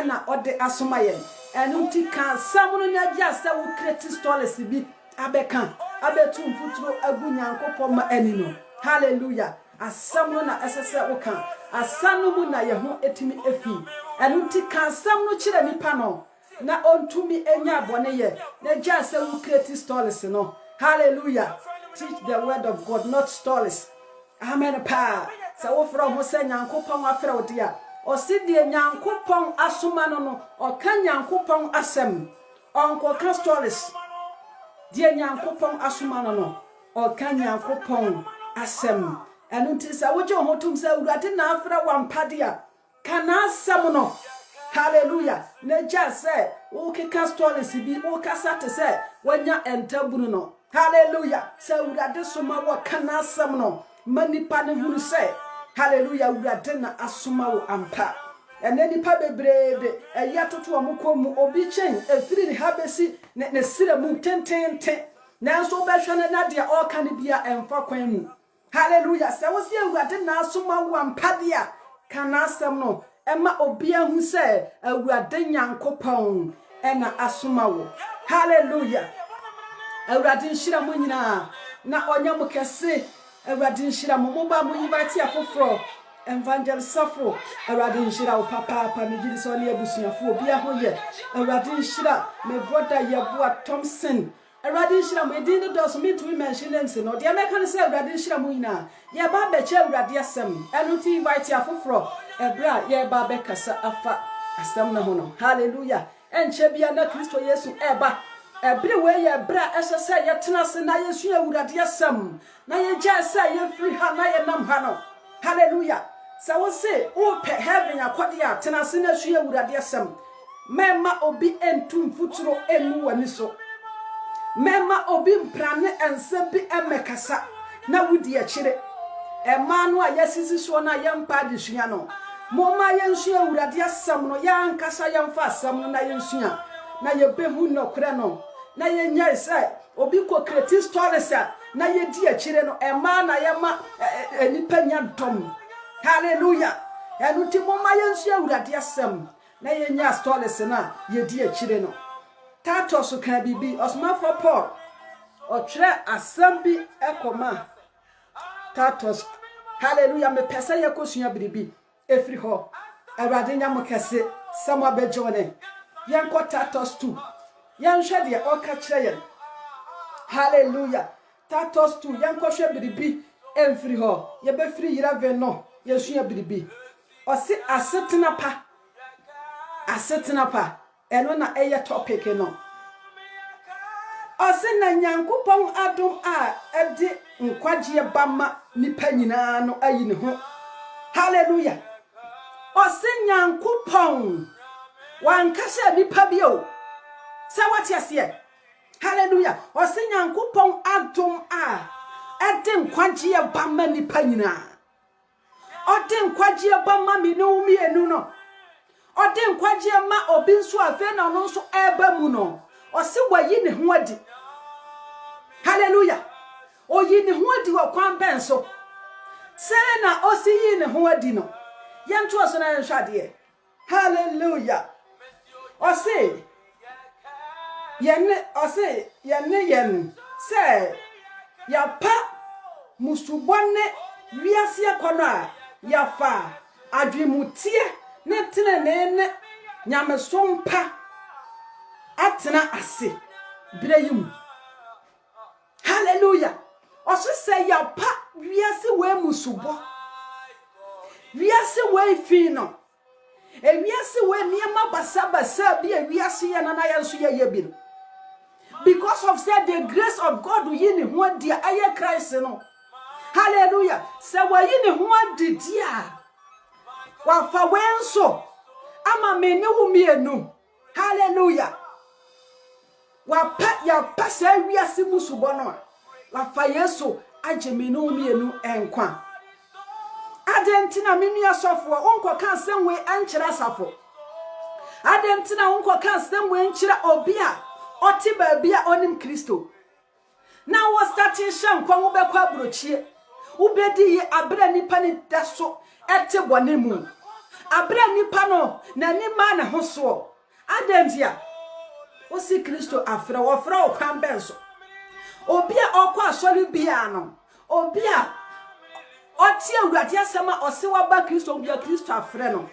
ena ode asoma yen enu ti kan samuno na dia se wo create stories bi abeka abetu mfuturo agu Nyankopon ma anino hallelujah asamuno na esese wo kan asanu mu na ye ho etimi efi enu ti kan samuno kire nipa no na ontumi enya abone ye na dia se wo create stories no hallelujah teach the word of God not stories amen pa sa wo from ho se Nyankopon afre wo dia o si die Nyankopon asoma no o kan Nyankopon asem onko kan stories die Nyankopon asoma no o kan Nyankopon asem enu nti sa wo je ho tum sa urade na afre wampade a kana asem no hallelujah na ja se wo keka stories bi wo kasa te se wanya entabunu no hallelujah sa urade soma wo kana asem no manipa ne huru se hallelujah urade na asoma wo ampa ene nipa bebrebe eyatoto omokomu obi chen efiri ni habesi ne sire mu tentente nanso behwe na dia all kan bia emfa kwan mu hallelujah se wo se urade na asoma wo ampa dia kana asem no ema obi ahu se urade Nyankopon ena asoma wo hallelujah urade nhira mo nyina na onyam kese urade nhira mo ba mo invite afoforo evangelist safo urade nhira o papa me gidi so ne abusuafo obi ahoye urade nhira me brother Yeboa Thompson urade nhira mo edin do so me to mention names no de make kan say urade nhira mo nyina ye ba be che urade asem enu ti invite afoforo ebra ye ba be kasa afa asem na ho no hallelujah enche bia na Kristo Yesu eba ebre we ye bra esese ye tenase na Yesu urade asem na ye ja say ye free ha na ye nam ha no hallelujah sa wo se o pe heaven akwade a tenase na Yesu urade asem mema obi entum futuro enu wani so mema obi mprane ense bi emekasa na wudi akire emanu a yesisi so na yempa disua no moma yensu urade asem no ya ankasa yemfa asem no na yensua na yebehu no kure no na yenya sai obi ko create stories na yedi akire no ema na yema enipa nya dom hallelujah enu ti moma yensu urade asem na yenya stories na yedi akire no tato so kan bibi osma for Paul o tire asem bi ekoma tatos hallelujah me pesa yakosua biribi efri ho awade nya mokese samwa bejone yanko tatos 2 yanhwe de oka kire yen hallelujah tatos 2 yanko hwe biribi emfri ho ye be free yira veno yesua biribi osi asetena pa eno na eye topic no osi na Nyankopon adom a ede nkwagye bama nipa nyina no ayi ne ho hallelujah osi Nyankopon wankasa nipa bio se wati ase hallelujah osi Nyankopon adom a ede nkwagye bama nipa nyina ode nkwagye bama minumi enu no ode nkwagye ma obi nso afa na no nso eba mu no osi wayi ne ho adi hallelujah oyi ne ho adi wa kwan benso se na osi yi ne ho adi no yanto oso na nhwade hallelujah osi yen se ya pa musubone wiase akono a ya fa adwemutie ne tenene nyamesompa atena ase breyim hallelujah oso se ya pa wiase we musubo wiase we fino wiase we niema basa bi wiase ya na yanso ya yebino because of said the grace of God yin ho dia aye Christ no hallelujah se wa yin ho dia wa fa wenso ama meni wo mienu hallelujah wa pa ya pasa wiase musubo no wa fa Yesu agemi wo mienu enkwa adentina menu asofo onko kan senwe ankyira safo adentina onko kan senwe ankyira obia oti baabia onim Kristo na wo starting shan kwa wo bekwa brochie ubedi ye abra nipa ni daso ete bone mu abra nipa no na ni ma na ho so adantia o si Kristo afra wo fra o kwan benso obi a okwa asori bia no obi a otie awurade asema ose wa ba Kristo obi a Kristo afra no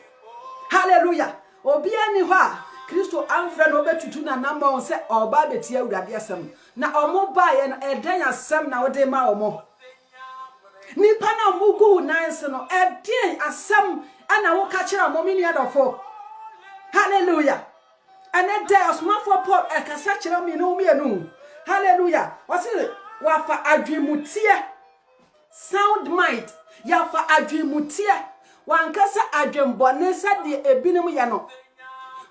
hallelujah obi ani ho a Kristo amfra no betutu na namba on se oba betie awurade asem na omo ba ye no eden asem na wode ma omo nipa na mugu nanse no eden asem ana wo ka kira omo mini adofo hallelujah ane day osmafo Paul ekasa kira mi no mi enu hallelujah wasi wafa adwemutie sound mind yafa adwemutie wankasa adwembone sade ebinim ye no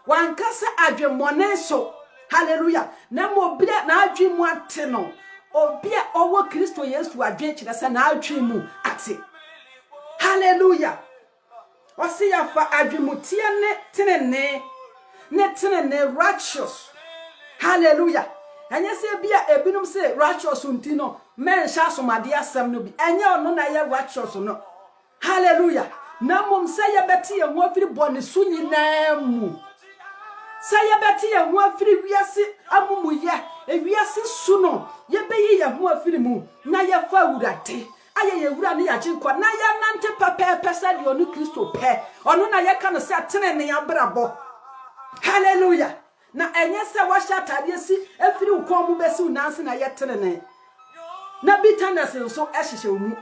wankasa adwemmone so hallelujah na mo bia na adwemu ate no obi a owo Kristo Yesu adwe kire se na adwemu ate hallelujah wasi yafa adwemutie ne tenene righteous hallelujah anya se bia ebinom se righteous untino men sha somade asem no bi anya ono na ye righteous no hallelujah na mom se ye beti ye ho afiri bone su nyina mu se ye beti ye ho afiri wiase amumuye ewiase su no ye beyi ye ho afiri mu na ye fa wurate aye ye wura ne yaje nkwa na ye nante pepe se de onu Kristo pe ono na ye ka no se tenene ya brabo hallelujah na enye se washa tade si afiri ukon mu besi unanse na ye tenene na bitterness nso ehihye mu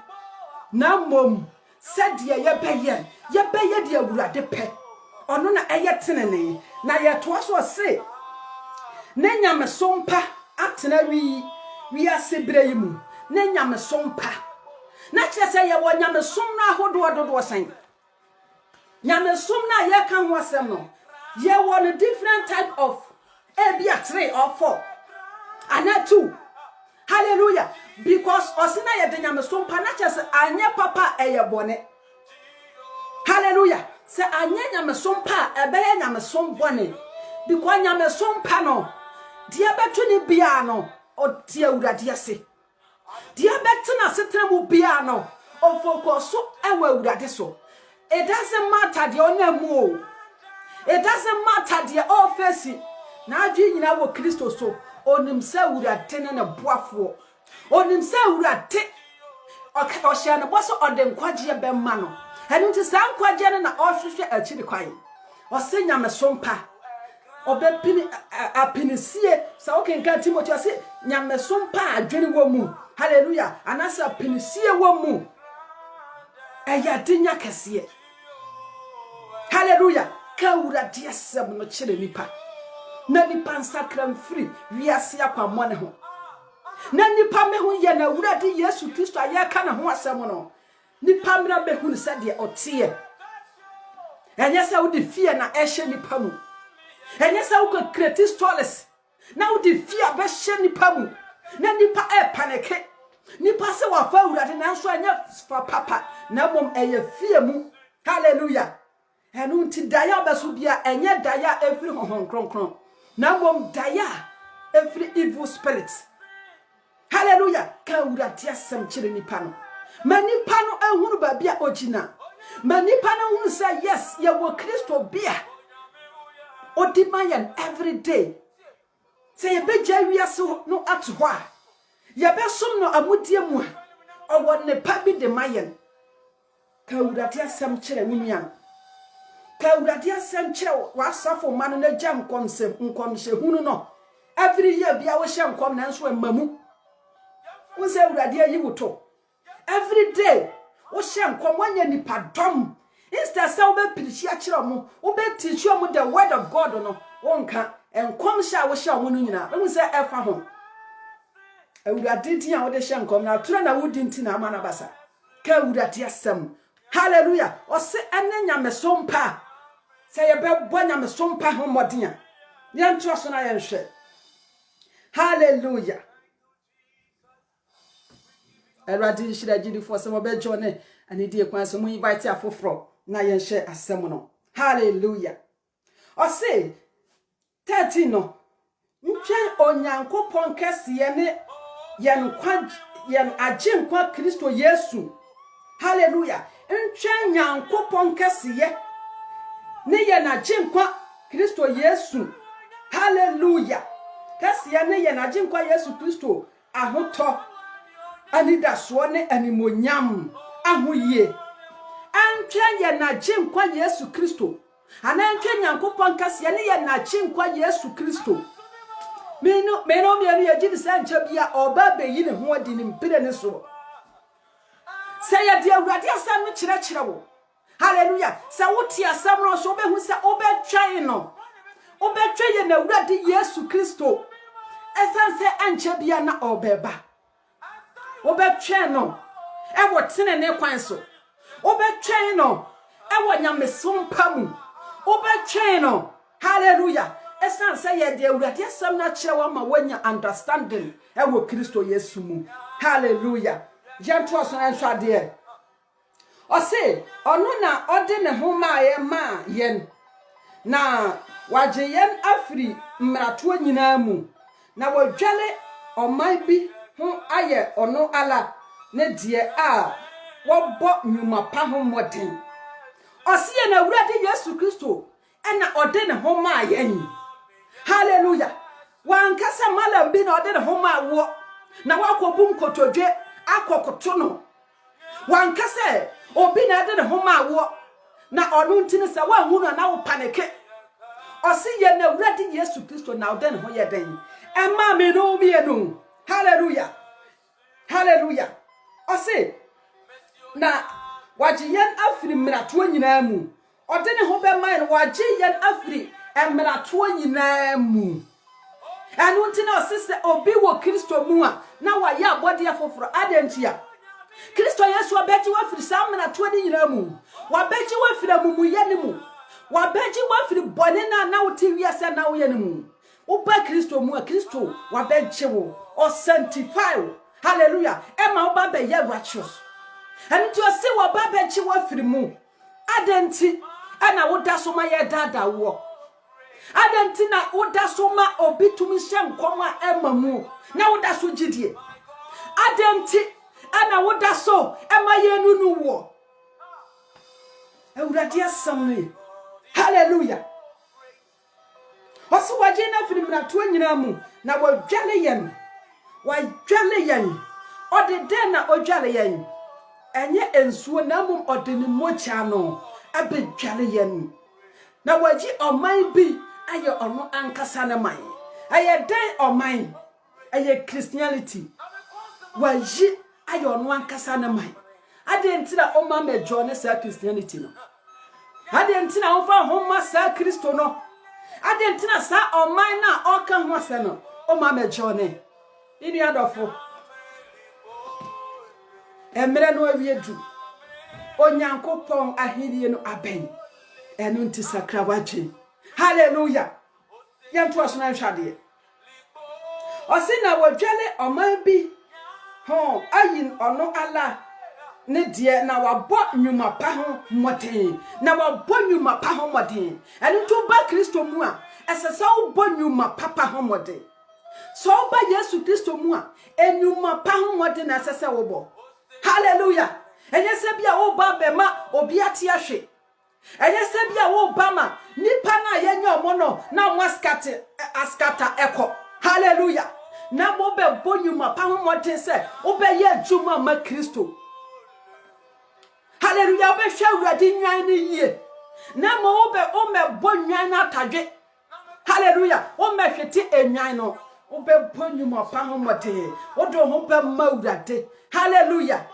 na mom said ye beye de awurade pe ono na eye tenene na ye to so se na nyamesompa atena wi asebre yimu na nyamesompa na kire se ye wo nyamesom na ahodo san nyamesom na ye kan ho asem no ye want a different type of maybe a 3 or 4 and not 2 hallelujah because osina ye de nyamesom pa na chese anye papa eye bone hallelujah se anye nyamesom pa ebe ye nyamesom bone because nyamesom pa no de abetu ni bia no o de awurade ase de abetu na setra mu bia no o focus so ewa awurade so it doesn't matter the onamu it doesn't matter the office na adwi nyina wo Kristo so onim sa wurade ne na boafo onim sa wurade o hia no boso ode nkwaje be ma no enu ti sa nkwaje ne na ohwehwe akiri kwan o se nyamesompa obepini apinisie sa okenka Timothy o se nyamesompa adwene wo mu hallelujah anasa apinisie wo mu eya dinya kese hallelujah ka wurade asem no kire nipa na nipa nsakram free wiase akwammo ne ho na nipa me ho ye na wurade Yesu Kristo ayeka na ho asem no nipa mra be hu se de otie enye se wo de fie na ehye nipa mu enye se wo ko create stories na wo de fie be hye nipa mu na nipa panike nipa se wa fa wurade na nso anya fa papa na mom eye fie mu hallelujah enu nti daya beso bia enye daya every honhon kronkron na mom daya every evil spirits hallelujah ka wurade asem kire nipa no ma nipa no ehunu ba bia ogina ma nipa no hunu say yes ye wo Kristo bia odimayan every day say ye beja wiase no ato ho a ye besom no amudie mu a owo ne pa bi de mayen ka wurade asem kire munya ka wurade asem kire wasafo ma no na gya nkomsem nkomhye hunu no every year bia wo hye nkom na nso amamu wo say wurade ayi wuto every day wo hye nkom wanya nipa dom instead say wo be pirichi akire mo wo be teach mo the word of God no wonka enkom hye a wo hye mo no nyina wo say efa ho wurade din a wo de hye nkom na tura na wo di nti na ama na basa ka wurade asem hallelujah o se ene nyamesompa say ye be bo nyamesompa ho modin a ye nto so na ye nhwe hallelujah eradi shira jidi for some be jone ani die kwan so mu invite afoforo na ye nhwe asem no hallelujah o se 13 no ntwen onyankopon kese ye ne yen aginkwa Kristo Yesu hallelujah ntwen nyankopon kese ye ne ye na gyenkwa Kristo Yesu hallelujah kasi ya ne ye na gyenkwa Yesu Kristo ahoto anida so ne animonyam ahoye antwa ye na gyenkwa Yesu Kristo anantwa Nyankopɔn kasi ya ne ye na gyenkwa Yesu Kristo meno me ye gidi sancha bia oba beyi ne ho adi ne mpire ne so say ya de awurade asam no kyerɛ wo hallelujah say woti asam no so obehu say obetwan no obetwe na awurade Yesu Kristo esan say ancha bia na obeba obetwe no e wo tene ne kwan so obetwe no e wo nyamesom pamu obetwe no hallelujah esan say ya de awurade asam na kyerɛ wo ma wanya understanding e wo Kristo Yesu mu hallelujah Janto asona nsade o se onu na ode ne ho maaye ma yen na waje yen afri mrato nyina mu na wadwale oman bi ho aye ono ala ne die a wobo nyuma pa ho moden o se ye na awurade Yesu Kristo ena ode ne ho maaye yin hallelujah wankasa malam bi na ode ne ho maawo na wakobu nkotodwe akokoto no wankase obi na de ne ho maawo na onu ntine se wa hu no na wo panike osi ye na awurade Yesu Kristo na ode ne ho ye den ema me no bi enu hallelujah hallelujah osi na waje yen afri mrato nyina mu ode ne ho be man waje yen afri mrato nyina mu anu ntine osise obi wo Kristo mu a na wa ya abode afoforo adentia Kristo Yesu abeji wa firi samna to ni nyina mu wa beji wa firi amumuye ni mu wa beji wa firi bone na wo ti wiase na wo ye ni mu wo ba Kristo mu a Kristo wa beji wo o sanctify wo hallelujah e ma wo ba be ye righteous and to say wa ba beji wa firi mu adenti ana wo da so ma ye dada wo adenti na wo da so ma obi tumi hye nkoma emamu na wo da so gidie adenti ana wo da so ema ye nunu wo awurade asam hallelujah osi waje na firi mrato nyina mu na wadwale yen ode den na odwale yen enye ensuo na mum ode ni mocha no abedwale yen na waji oman bi aye ono ankasa na man aye den oman aye Christianity waji aye ono ankasa na man adentira o ma mejo ne sa Christianity no adentira o fa homa sa Kristo no adentira sa oman na o ka ho se no o ma mejo ne ini adofo emre no awiedu onyankopon ahirie no aben enu nti sakra waje hallelujah yanto asona hwade osina wodwale oman bi ho ayin ono ala ne die na wabo nyuma pa ho moten na wabo nyuma pa ho moden enu to ba Kristo mu a esesa wo nyuma papa ho moden so ba Yesu Kristo mu a enyuma pa ho moden na esesa wo bo hallelujah enye se bia wo ba be ma obi ate ahwe enye se bia wo ba ma nipa na yenye omo no na mo askata eko hallelujah na mo be bonyuma pa ho moden se wo be ye adwuma ma Kristo hallelujah be hwa urade nwan ni yie na mo wo be o me bonwan na tadwe hallelujah o me hwete enwan no wo be bonyuma pa ho moden wo do ho be ma urade hallelujah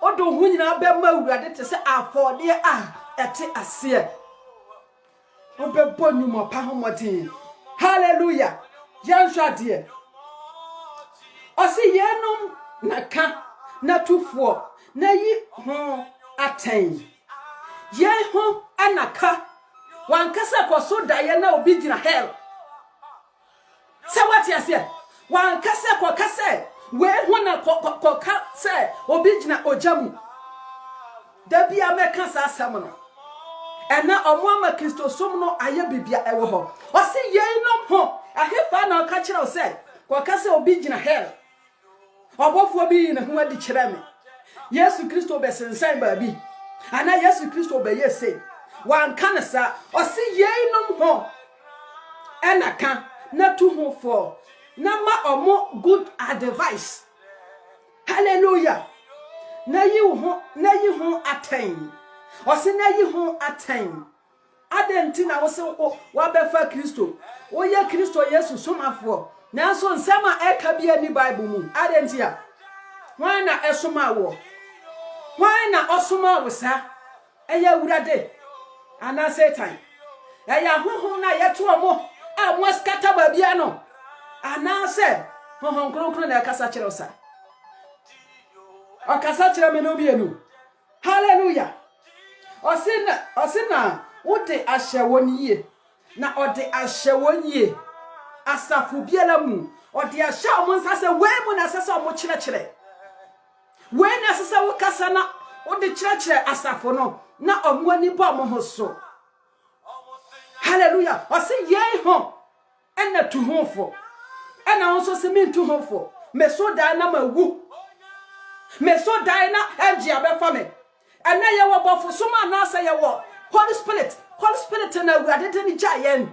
odo hu nyina be ma urade te se afode a ete ase obebo nyuma pa ho moden hallelujah yanhwade osi yenum na ka na tufo na yi ho aten ye ho anaka wankasa koso daye na obi gina hell se wati ase wankasa kokase we hona koka se obi gina ojamu da bia meka sa asam no ena omama Kristo som no aye bibia ewo ho o se yeinom ho ahefa na ka kire o se koka se obi gina hell obofo bi na ho adi kire me Yesu Kristo be sensan ba bi ana Yesu Kristo be yese wan kanasa o se yeinom ho ena ka na tu ho for na ma omo good advice. Hallelujah. Na yi ho aten. O se na yi ho aten. Adenti na wo se wa befa Kristo. Wo ye Kristo Yesu somafo. Na so nsema eka bia ni Bible mu. Adenti ya. Wan na esoma wo. Wan na osoma wo sa. Eya wurade. Ana Satan. Eya honhom na yeto omo. A mo skata ba bia no. Ana se honhom kronkron na kasa kire osa. O kasa kire me no bia no. Hallelujah. Osina ode ahyewoniye na ode ahyewoniye asafu biela mu ode ahye omo nsase we mu na sese omo kire we na sese wo kasa na ode kire asafo no na omo ani ba omo hoso. Hallelujah. Osi ye ho ena tu honfo ena onso se min tu honfo me so dai na mawu me so dai na agi abefa me ena ye wo bofo so ma na asa ye wo Holy Spirit na urade de ni giant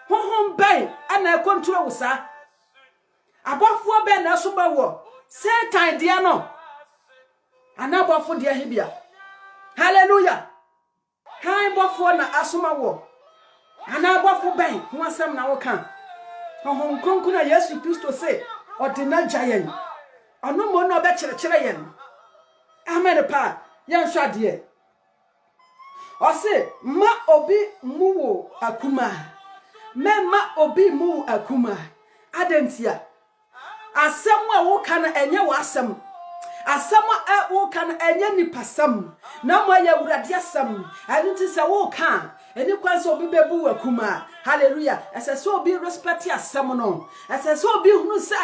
honhom ben ana control wo sa abofo ben na so ba wo Satan dia no ana abofo dia hebia. Hallelujah. Han bofo na asoma wo ana abofo ben ho asem na wo kan honhom kronkron na Yesu Kristo se odina giant ono mo no be kire yen. Amen pa yan hwa de Ose ma obi muwo akuma. Ma obi muwo akuma. Adentia. Asem a wo kan enye wo asem. Asem a wo kan enye nipasam. Na mo ya wurade asem. Anti se wo kan eni kwanse obi bebu akuma. Hallelujah. Ese obi respect asem no. Ese obi hunu se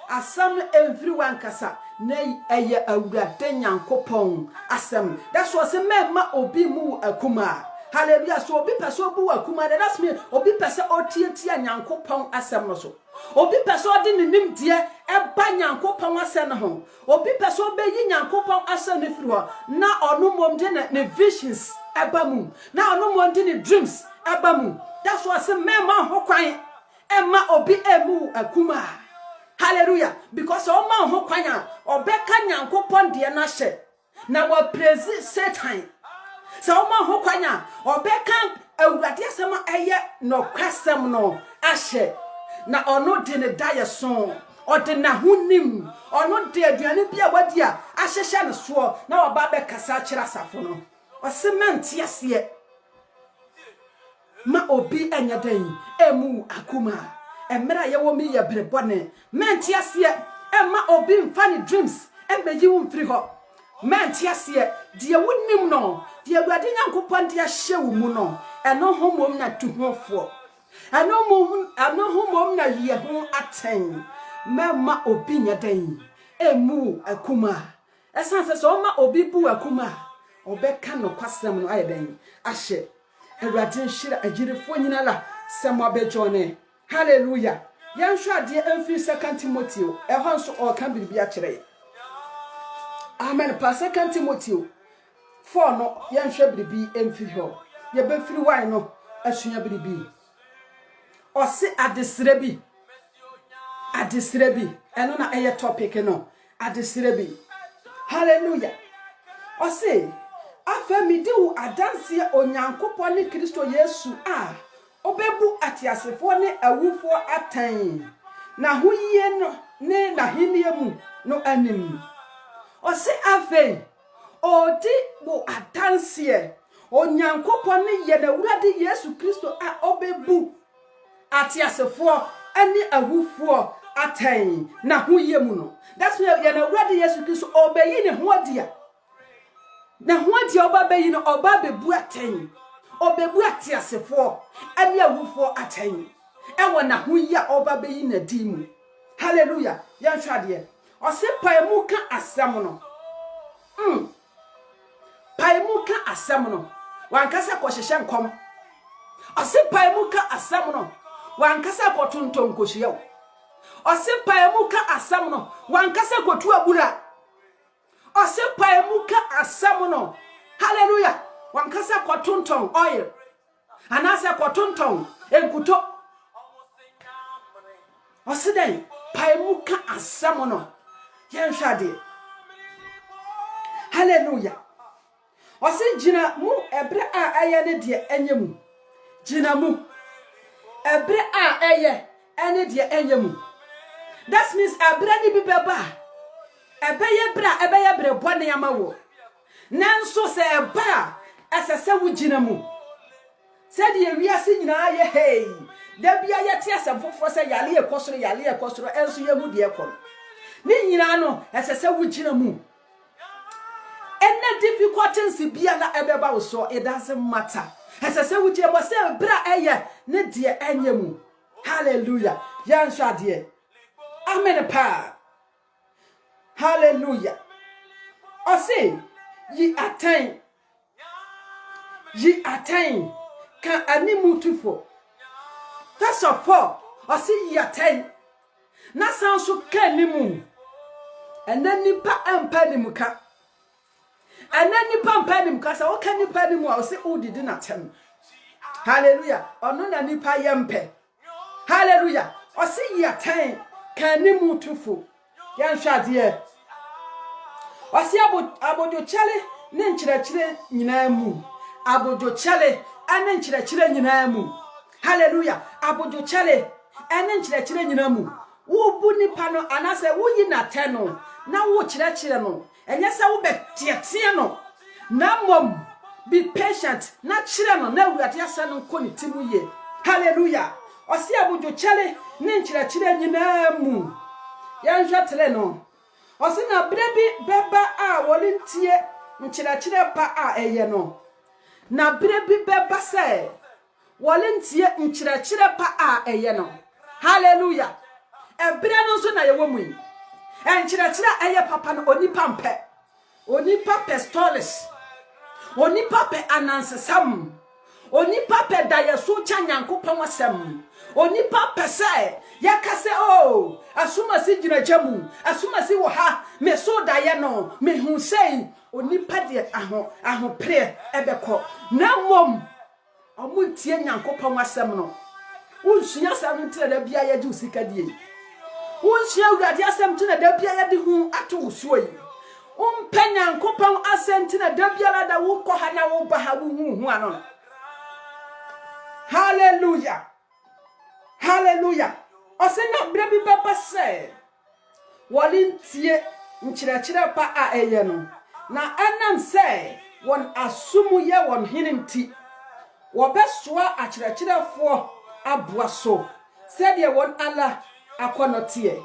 asem everyone kasa. Na eye awurade nyankopon asem. That's what say ma obi mu akuma. Hallelujah. So obi pese obu akuma. That's me obi pese otietia nyankopon asem no so. Obi pese odi ne nimdie eba nyankopon asem no ho. Obi pese obeyi nyankopon asem ne firi ho. Na onu momde ne visions eba mu. Na onu momde ne dreams eba mu. That's what say ma ho kwan ema obi emu akuma. Hallelujah. Because all man ho kwanya obeka nyankopon de na hye na wa praise Satan. So all man ho kwanya obeka awurade asem eye no kwasem no ahye na ono de ne daye so ode na hunim ono de aduane bia wadi a ahyehye ne so na oba be kasa kira safo no osementi ase ma obi enya dan emu akuma. Emra ye wo mi ye brebone menti ase emma obi mfa ne dreams embeji wo mfiri ho menti ase de wonim no de awurade nyankopon de ahye wo mu no eno homom na tu hofo eno homom na ye ho aten mema obi nyadan emu akuma esanse so ma obi bu akuma obeka no kwasem no ayeden ahye awurade nhira agirefo nyina la semo abejone. Hallelujah. Yan hwa de amfi 2 Timothy ehon so o kan biribi a kire. Amen. Pa 2 Timothy 4 no yan hwa biribi amfi ho. Ye be firi wan no asua biribi. O se adesrebi eno na eye topic no adesrebi. Hallelujah. O se afami de wo adanse onyankopon ne Kristo Yesu obebu atiasefo ne awufo atan na hoyie no ne na henie mu no anim. O se afei odi bo adanse onyankopon ne ye na wurade Yesu Kristo obebu atiasefo ane awufo atan na hoyie mu no. That's why ye na wurade Yesu Kristo obeyi ne hoadia na hoadia obabeyi no obabebu atan obebu atiasefo ane awufo atan ewo na hoyia obabeyi na dimu. Hallelujah. Yan hwade o se paimu ka asem no paimu ka asem no wankasa ko hyehye nkom. O se paimu ka asem no wankasa ko tonton ko hyew. O se paimu ka asem no wankasa ko tu abura. O se paimu ka asem no. Hallelujah. wankasa kwatonton oil anasa kwatonton enkuto osiden paimuka asamono yenhwade hallelujah osi jina mu ebre a eye ne de enyemu jina mu ebre a eye ene de enyemu that means ebre ni bibeba ebeye bre bone yamawo nanso se eba asese wo jina mu se de wiase nyina ye hey da bia ye te asem foforo se yale ekosoro enso ye mu de ekon ni nyina no asese wo jina mu ene difficulties bia na ebeba wo so it doesn't matter asese wo jina mo se bra eye ne de enyemu hallelujah yan shade amen pa hallelujah o say yi attain kan animu tufo first of all o say yi attain na san so kan nimu enani pa empa nimu ka enani pa empa nimu ka sa o kan nipa nimu o say o didi na tem hallelujah ono na nipa yempe hallelujah o say yi attain kan nimu tufo yan hwade o say abojo chale ne nkyerɛkyerɛ nyinaa mu abojo chale ane nkyerɛkyerɛ nyinaa mu hallelujah abojo chale ane nkyerɛkyerɛ nyinaa mu wo bu nipa no anase wo yi na te no na wo kyerɛkyerɛ no enye se wo betietie no na mom be patient na kyerɛ no na awurade asa no nko ne timu ye hallelujah o se abojo chale ne nkyerɛkyerɛ nyinaa mu yan hwatele no o se na brebi beba a wolintie nkyerɛkyerɛ pa a eye no na brebi beba se wolintie nkyerɛkyerɛ pa a eye no hallelujah ebre no so na ye wo mu nkyerɛkyerɛ eye papa no onipa pestolis onipa pe anansesam onipa pe dayeso cha nyankopɔn asɛm onipa pe se yakase o asuma si gyinajamu asuma si wo ha me so daye no me hu sei onipa de aho pre ebekɔ na mom omuntie nyankopɔn asɛm no unsua asɛm ntina da bia ye di usika die unsua awurade asɛm ntina da bia ye di hu ato usuo yi nyankopɔn asɛm ntina da bia la da wo kɔ ha na wo ba ha wo hu ano hallelujah hallelujah osena brebi baba se wolintie nkyerɛkyerɛ pa a eye no na anam se won asumu ye won hininti wo besoa akyerɛkyerɛfo aboa so said ye won ala akonotie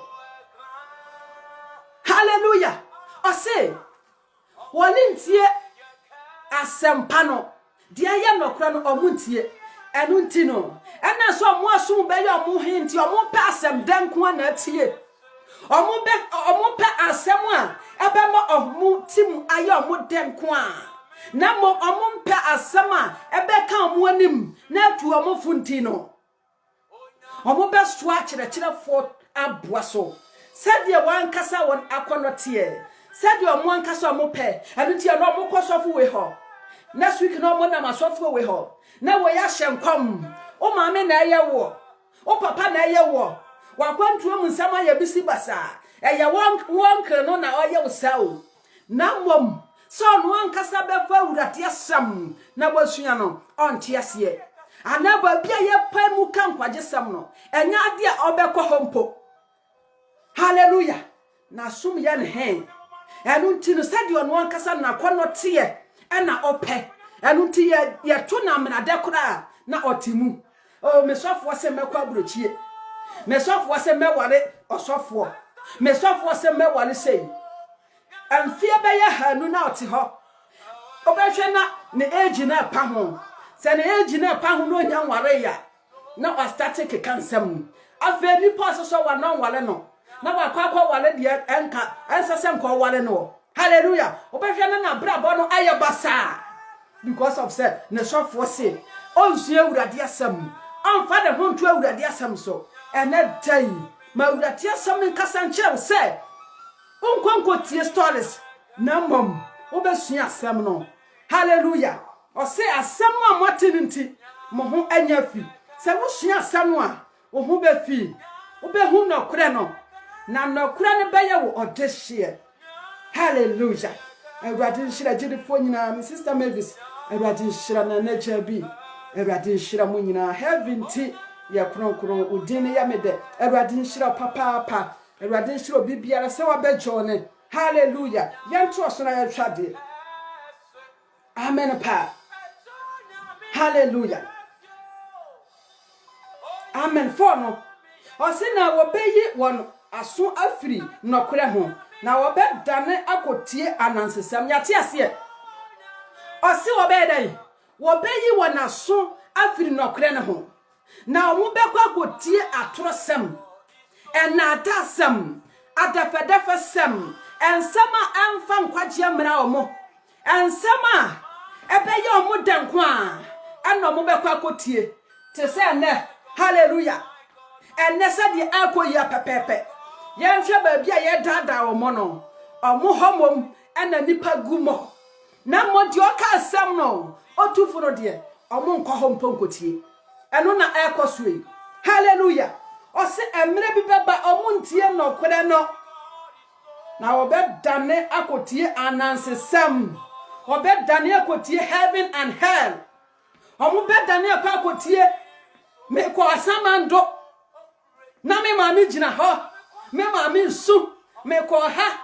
hallelujah ose wolintie asempa no de aye nokra no omuntie enunti no ena so mo asum be ye omo hinti omo pe asem danko na atie omo pe asem a ebe ma omo tim aye omo danko a na mo omo pe asem a ebe ka omo anim na atu omo funti no omo be so a kyerɛkyerɛfo aboa so sɛde wan kasa won akonote sɛde omo ankasa omo pe enunti no omo kosofo we ho next week no omo na masofo we ho na wo ya hyenkom o maame na eye wo o papa na eye wo wakwantu mu nsama ya bisi basa eye won no na oye usawo na mom so no ankasa befa awurade asam na wasua no onte ase anaba bia ye pa mu kan kwaje sam no enya ade a obekọ hompo hallelujah na sum ya ne hen enunti no sade ono ankasa na konote ye na ope enunti ye to na mnade kura na otimu o mesofo se mekwa brochie mesofo se meware osofo mesofo se meware sei amfie be ye hanu na oti ho obehwe na ne age na pa ho se ne age na pa ho no nya nware ya na o static kansam afa ni pass so wa no wale no na wa kwakwa wale de enka ensese nko wale no hallelujah obehwe na brabo no aye basa because of say ne sofo say onsu awurade asam amfa de honto awurade asam so ene dai ma awurade asam nkasa nkyerɛ say unkonko tie stories na mom obesua asam no hallelujah ɔse asɛm a moatenenti mo ho anya fi sɛ wo sua asɛm a wo ho bɛ fi wo bɛ hu no korɛ no na no korɛ ne bɛyɛ wo ɔdehye. Hallelujah. Awurade nhyira gyidifo nyina me sister Mavis awurade nhyira na na jabi awurade nhyira mo nyina heaven ti ye kronkron udin ya mede awurade nhyira papa awurade nhyira obi biara sɛ wabɛgyo ne. Hallelujah. Yanto so na yɛhwade. Amen pa. Hallelujah. Amen for no ɔse na wɔbɛyi wɔn aso afiri nɔkorɛ ho na wɔbɛdane akotie anansesɛm. Yate ase ɔse wɔbɛdai wɔbɛyi wɔn aso afiri nɔkorɛ ne ho na wɔn bɛkɔ akotie atorosɛm ɛnaadasɛm adafɛdafɛsɛm ensɛm a ɛmfa nkwagye mmra wɔn ensɛm a ɛbɛyɛ wɔn danko a ɛna wɔn bɛkɔ akotie te sɛ ne. Hallelujah. And nessa the alcohol ya pepepe. Yan shaba bia ye dada o mono. O mo homom and a nipa gumo. Na mo di oka asam no. O tu furo de. O mo nko hom ponkotie. Eno na ekosue. Hallelujah. O se emre bi beba o mo ntie no kwere no. Na obe dane akotie anansesam. Obe dane akotie heaven and hell. O mo be dane akotie me ko asamando na me ma me gina ho me ma me nsu me ko ha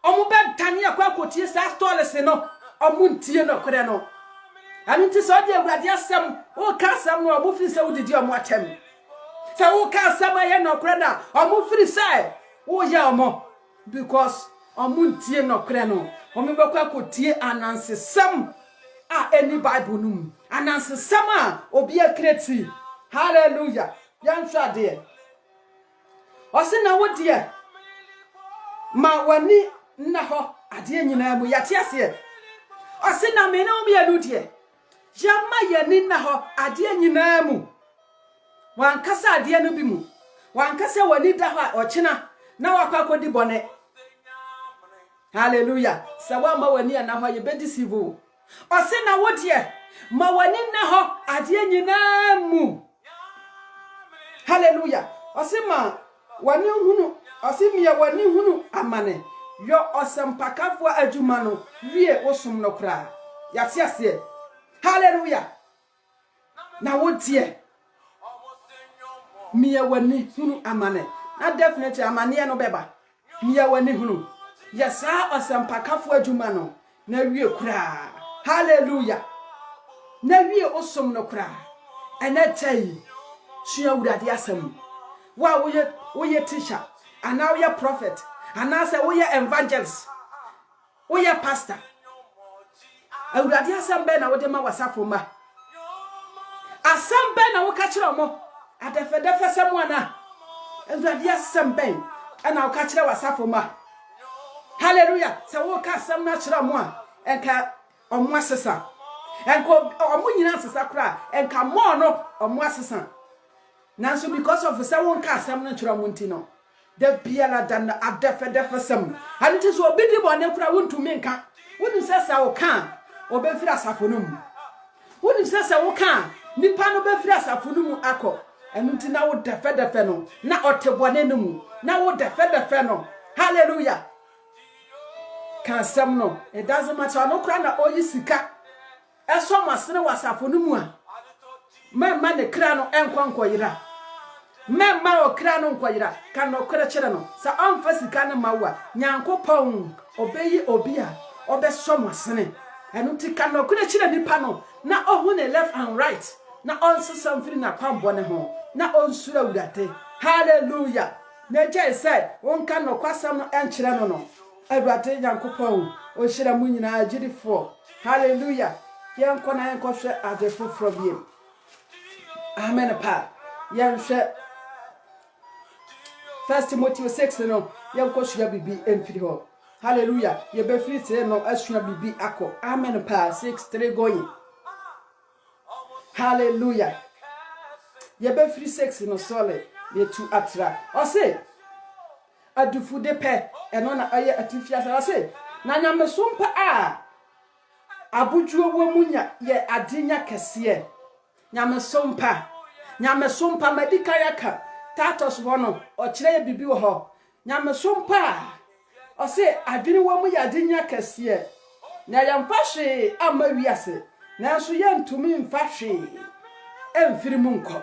omo be tane akotie sa stories no omo ntie no kore no ani nti so de awurade asem wo ka asem no omo firi se wodidi omo atem se wo ka asem aye no kore na omo firi se wo ya omo because omo ntie no kore no omo be akotie anansesem a any bible num anansesem a obi akreti. Hallelujah. Yan shade. Ose na wo de ma wani na ho ade nyina mu yate ase. Ose na me na o me anu de. Ya ma yani na ho ade nyina mu. Wan kasa ade no bi mu. Wan kasa wani da ho o kina na wakwa kodi bone. Hallelujah. Sa wa ma wani na ho ye be deceive. Ose na wo de ma wani na ho ade nyina mu. Hallelujah. Osima wani hunu osimia wani hunu amane yo osempakafo adwuma no wie osum no kra yate ase. Hallelujah. Na wotie miya wani hunu amane na definitely amane no beba miya wani hunu yesa osempakafo adwuma no na wie kra. Hallelujah. Na wie osum no kra enetei sua wurade asem wa woye teacher and now you prophet and now say woye evangelist woye pastor wurade asem be na wode ma wasafo ma asem be na wo ka kire mo adefedefe sem ana wurade asem be na wo ka kire wasafo ma. Hallelujah. Se wo ka asem na kire mo a enka omo asesa enko omo nyina asesa kra enka mo no omo asesa. Nanso because of say won ka asem no kira munti no da biala dan adefedefe sem anti so obidi bone kura wontumi nka woni sesa wo ka obefiri asafo no mu woni sesa wo ka nipa no befiri asafo no mu akọ enunti na wo defedefe no na otebone no mu na wo defedefe no. Hallelujah. Ka asem no it doesn't matter no kura na oyi sika eso masene wasafo no mu a memma ne kra no enkonkoyira memma o kra no nkoyira kan no kra kire no sa amfa sika ne mawa nyankopon obeyi obia obeso masene enu ti kan no kra kire nipa no na ohu ne left and right na onse samfiri na kwambo ne ho na onsura wurate. Hallelujah. Na je said won kan no kwasam no enkire no no awurate nyankopon o hira mu nyina agirifo. Hallelujah. Yanko na yanko hwe adefo frobie. Amen pa. Yanhwe 1 Timothy 6 no yanko sua bibi emfiri ho. Hallelujah. Ye be free say no asua bibi akọ. Amen pa 6:3 going. Hallelujah. Ye be free 6 no solid ye tu atra. O say adufude pe eno na aye atifia sa say na nyamesompa a abujuo wo munya ye adinya kese nyamesompa medika yaka tatos wono o kire bibi wo ho nyamesompa o se adwene wo mu ya adinya kese na yamfahwe amawiase nanso yentumi mfahwe emfiri mu nko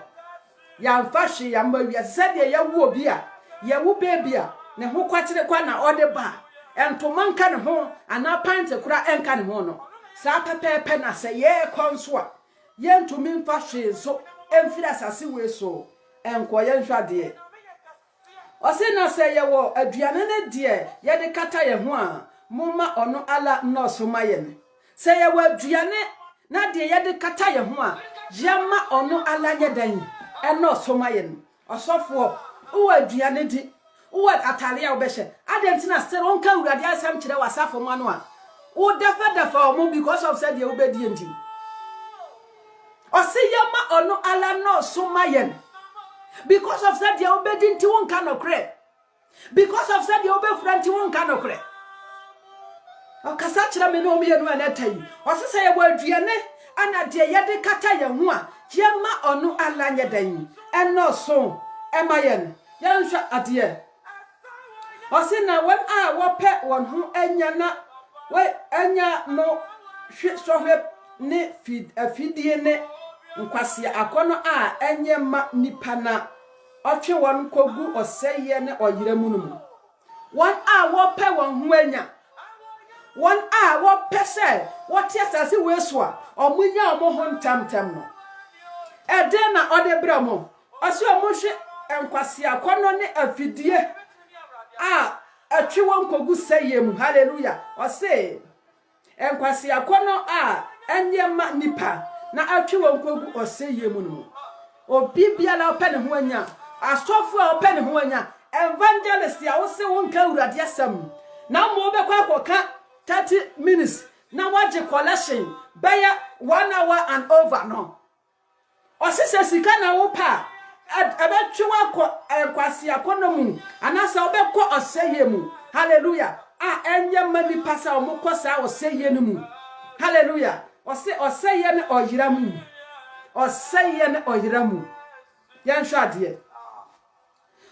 yamfahwe amawiase sede yawo obi a yawo baby a ne ho kwakyere kwa na ode ba entoma nka ne ho ana pante kura enka ne ho no sa pepepe na se ye konso a yentumi mfahwe so emfiri asase we so enko yenhwade o se na se ye wo aduane ne de ye de kata ye ho a mumma ono ala nurse mayen se ye wo aduane na de ye de kata ye ho a yema ono ala nyedan nurse mayen osofo wo aduane di wo atare a wo behye adentina still onka urade asam kire wasafo mano a wo defa omo because of said ye wo bedi enti o se yema ono ala nurse mayen because of said ye wo bedi enti wonka no kre because of said ye wo be franti wonka no kre o kasa kire me no me yenu anatai o se ye wo aduane ana de ye de kata ye ho a yema ono ala nyedan nurse emayen yansha ade o se na won a wo pe won ho anya na we anya no hwe sohwe ne afidie ne nkwase akono a enye ma nipa na otwe won kogu oseye ne oyiramu no won a wo pe won ho anya won a wo pe se wo tie asase we so a omunya omo ho ntamtam no ede na ode bramo ose omuhwe enkwase akono ne afidie a atwe won kogu seye mu hallelujah ose enkwase akono a enye ma nipa na atwe won kogu oseye mu no obi biala open ho anya asofo a open ho anya evangelist ya wo se won ka urade asam na mo be kwa 30 minutes na waje collection baya 1 hour and over no osise sika na wo pa abetwe wako enkwase akono mu anasa obekọ oseye mu hallelujah enye mani pasa omukosa oseye no mu hallelujah oseye ne oyiramu oseye ne oyiramu yanhwade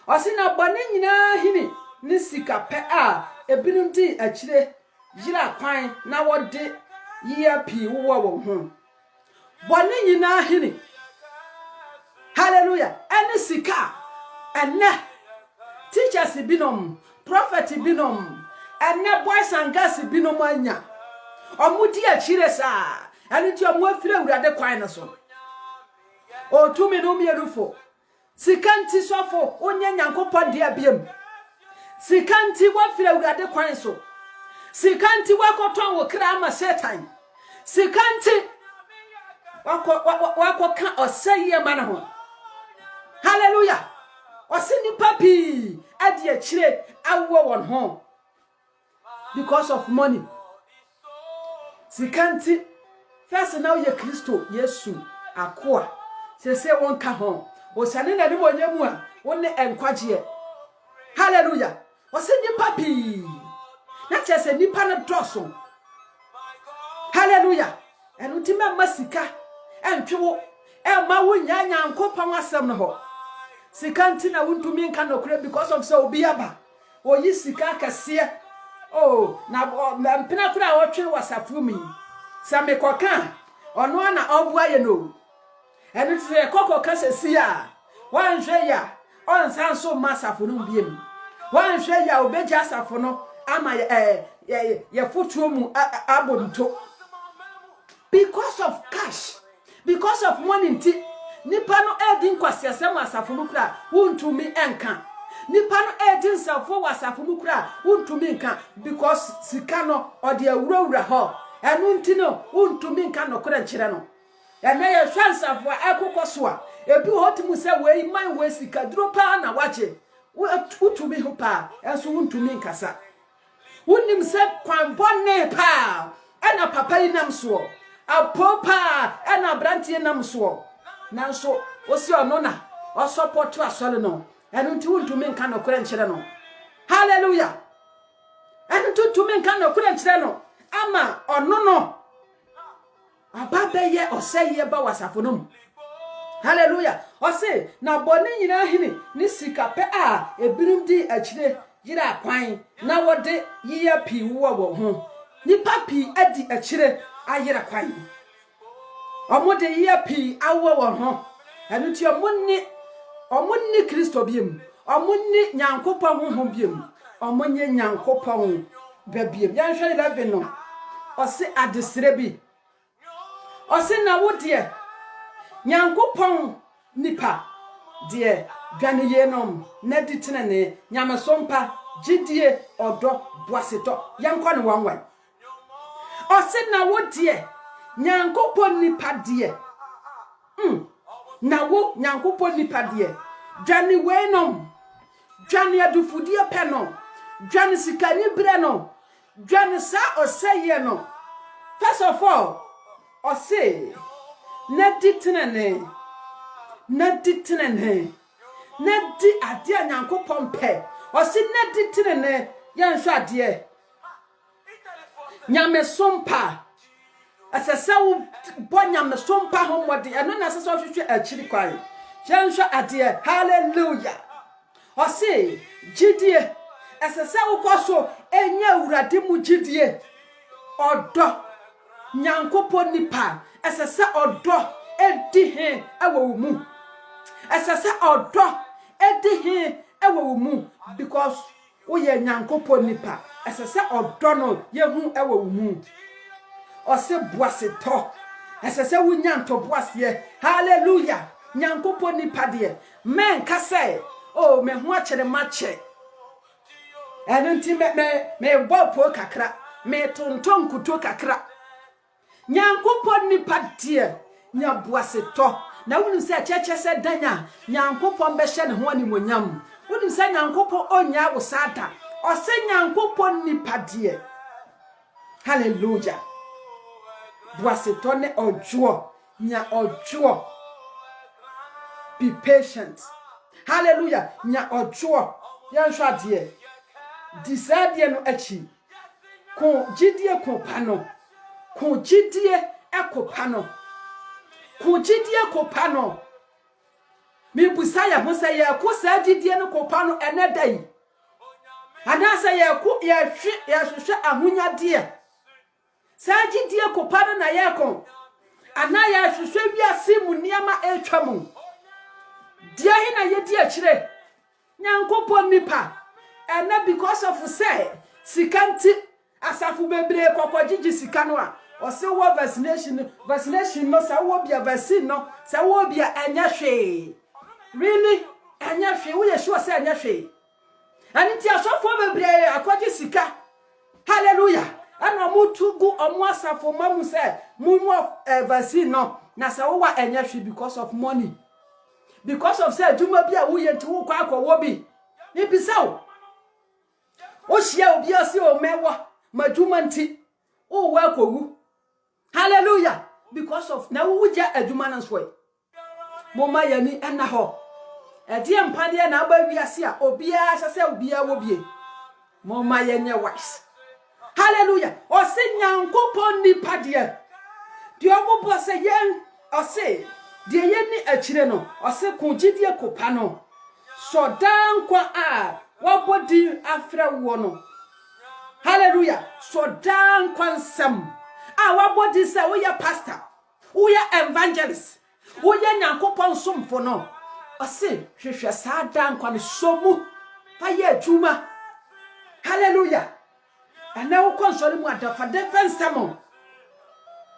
osina bone nyina hini ni sika pe a ebinu di akire yira kwan na wode yia pi wo ho bone nyina hini hallelujah any sika ene teachers binom prophet binom ene boys and girls binom anya omudi akire sa ene ti omo afire urade kwan na so o tumi no mierufo sikanti sofo onye nyankopon de abiem sikanti wafire urade kwan so sikanti wakoton wo kra ma satan sikanti wako ka oseye ma na ho hallelujah osini papi adi akire awo won ho because of money sikanti first now ye Kristo Yesu akoa se won ka ho osane na ni wonyemu a wonne enkwaje hallelujah osini papi na chese nipa na doso hallelujah enutima masika entwewo ma wonya nyankopon asem no ho sikanti na wuntumi nka nokure because of so obi aba oyi sika kase oh na mpena kura wotwe wasafumi samekoka ono na obua ye no enu tse kokko kasesi a wanhwe ya onsan so masafo no biem wanhwe ya obeja asafo no ama ye futuo mu abonto because of cash because of money nti nipa no edin kwasiasem asafo mu kra wuntumi enka nipa no edin safo wasafo mu kra wuntumi nka because sika no ode awurawura ho enu nti no wuntumi nka no kra nkyere no ene ye hwansafo ekokoso a ebi hotimu se we man we sika duro pa na wache wutumi ho pa enso wuntumi nkasa wunim se kwanbonne pa ena papa inam so apopa ena brantie nam so nanso osi ono na o support asole no enu nti wuntumi nka no kora nkyere no hallelujah enu nti wuntumi nka no kora nkyere no ama ono no Ababeye oseye ba wasafo no. Hallelujah. Ose na boni nyina hini ni sika pe a ebirum di akire yira kwan na wode yiya pi wo ho. Nipa pi adi akire ayira kwan. Omode yiya pi awo wo ho. Anu ti omonni Kristo biem. Omonni Nyankopɔn honhom biem. Omonye Nyankopɔn babiem. Yanhwe 11 no. Ose adesere bi. Ose na wode Nyankopɔn nipa de dwane yenom na ditene nyamesompa gidie odo boaseto yankɔ ne wanwan. Ose na wode Nyankopɔn nipa de na wo Nyankopɔn nipa de dwane wenom dwane adufudie pe no dwane sikani bre no dwane sa oseye no. First of all ose na ditene na di ade Nyankopɔn pɛ. Ose na ditene yanhwa ade nyamesompa asese wo bo nyamesompa homode eno na asese hwehwe akiri kwan yanhwa ade. Hallelujah. Ose gidie asese wo koso enya urade mu gidie odo Nyankopɔn nipa asese odo edi he awo mu. Asese odo edi he awo mu because we ye Nyankopɔn nipa. Asese odo no yehu awo mu. Ose boaseto asese wo nyanto boase. Hallelujah. Nyankopɔn nipa de men ka say oh me ho akere mache enunti me bopo kakra me tonton kuto kakra. Nyankopɔn nipa de nya boaseto na wonu se cheche se danya Nyankopɔn be hye ne ho animonyam. Wonu se Nyankopɔn onya wo sada ose Nyankopɔn nipa de. Hallelujah. Boaseto ne ojo nya ojo. Be patient. Hallelujah. Nya ojo yanhwa de disade no achi ko gidie ko pano ko gidie ekopano ko gidie kopano mi busaya ho say ye ko sa gidie no kopano enedai ana say ye ko ye hwehwe ahonya de sa gidie kopano na ye ko ana ye hwehwe wiase mu niama etwam dia hi na ye di akire Nyankopɔn nipa ena because of say sikanti asafu bebre kokogigi sika no a ose wo vaccination no sa wo bia vaccine no sa wo bia anya hwe really anya hwe wo ye sure say anya hwe ani ti asofo bebre akogi sika. Hallelujah. Ana mutugu omo asafo mamu say mumu vaccine no na sa wo wa anya hwe because of money. Because of say duma bia wo ye nti wo kwa akwo bi ni bisawo o shia obi ase o mewa maduma nti o wa kogu. Hallelujah. Because of na wo ja aduma nan so moma yani ena ho ede empane na aba wiase a obi a hye obi a wo bie moma yenye wise. Hallelujah. O se Nyankopɔn nipa de obobo se yen o se de yeni akire no o se kongidie kopa no so dan kwa a wabodi afra wo no. Hallelujah. So dan kwa nsam a wabodi se wo ye pastor wo ye evangelist wo ye Nyankopɔn somfo no o se hwehwe sa dan kwa no somu fa ye adwuma. Hallelujah. Ana wo konsole mu adafa defense mo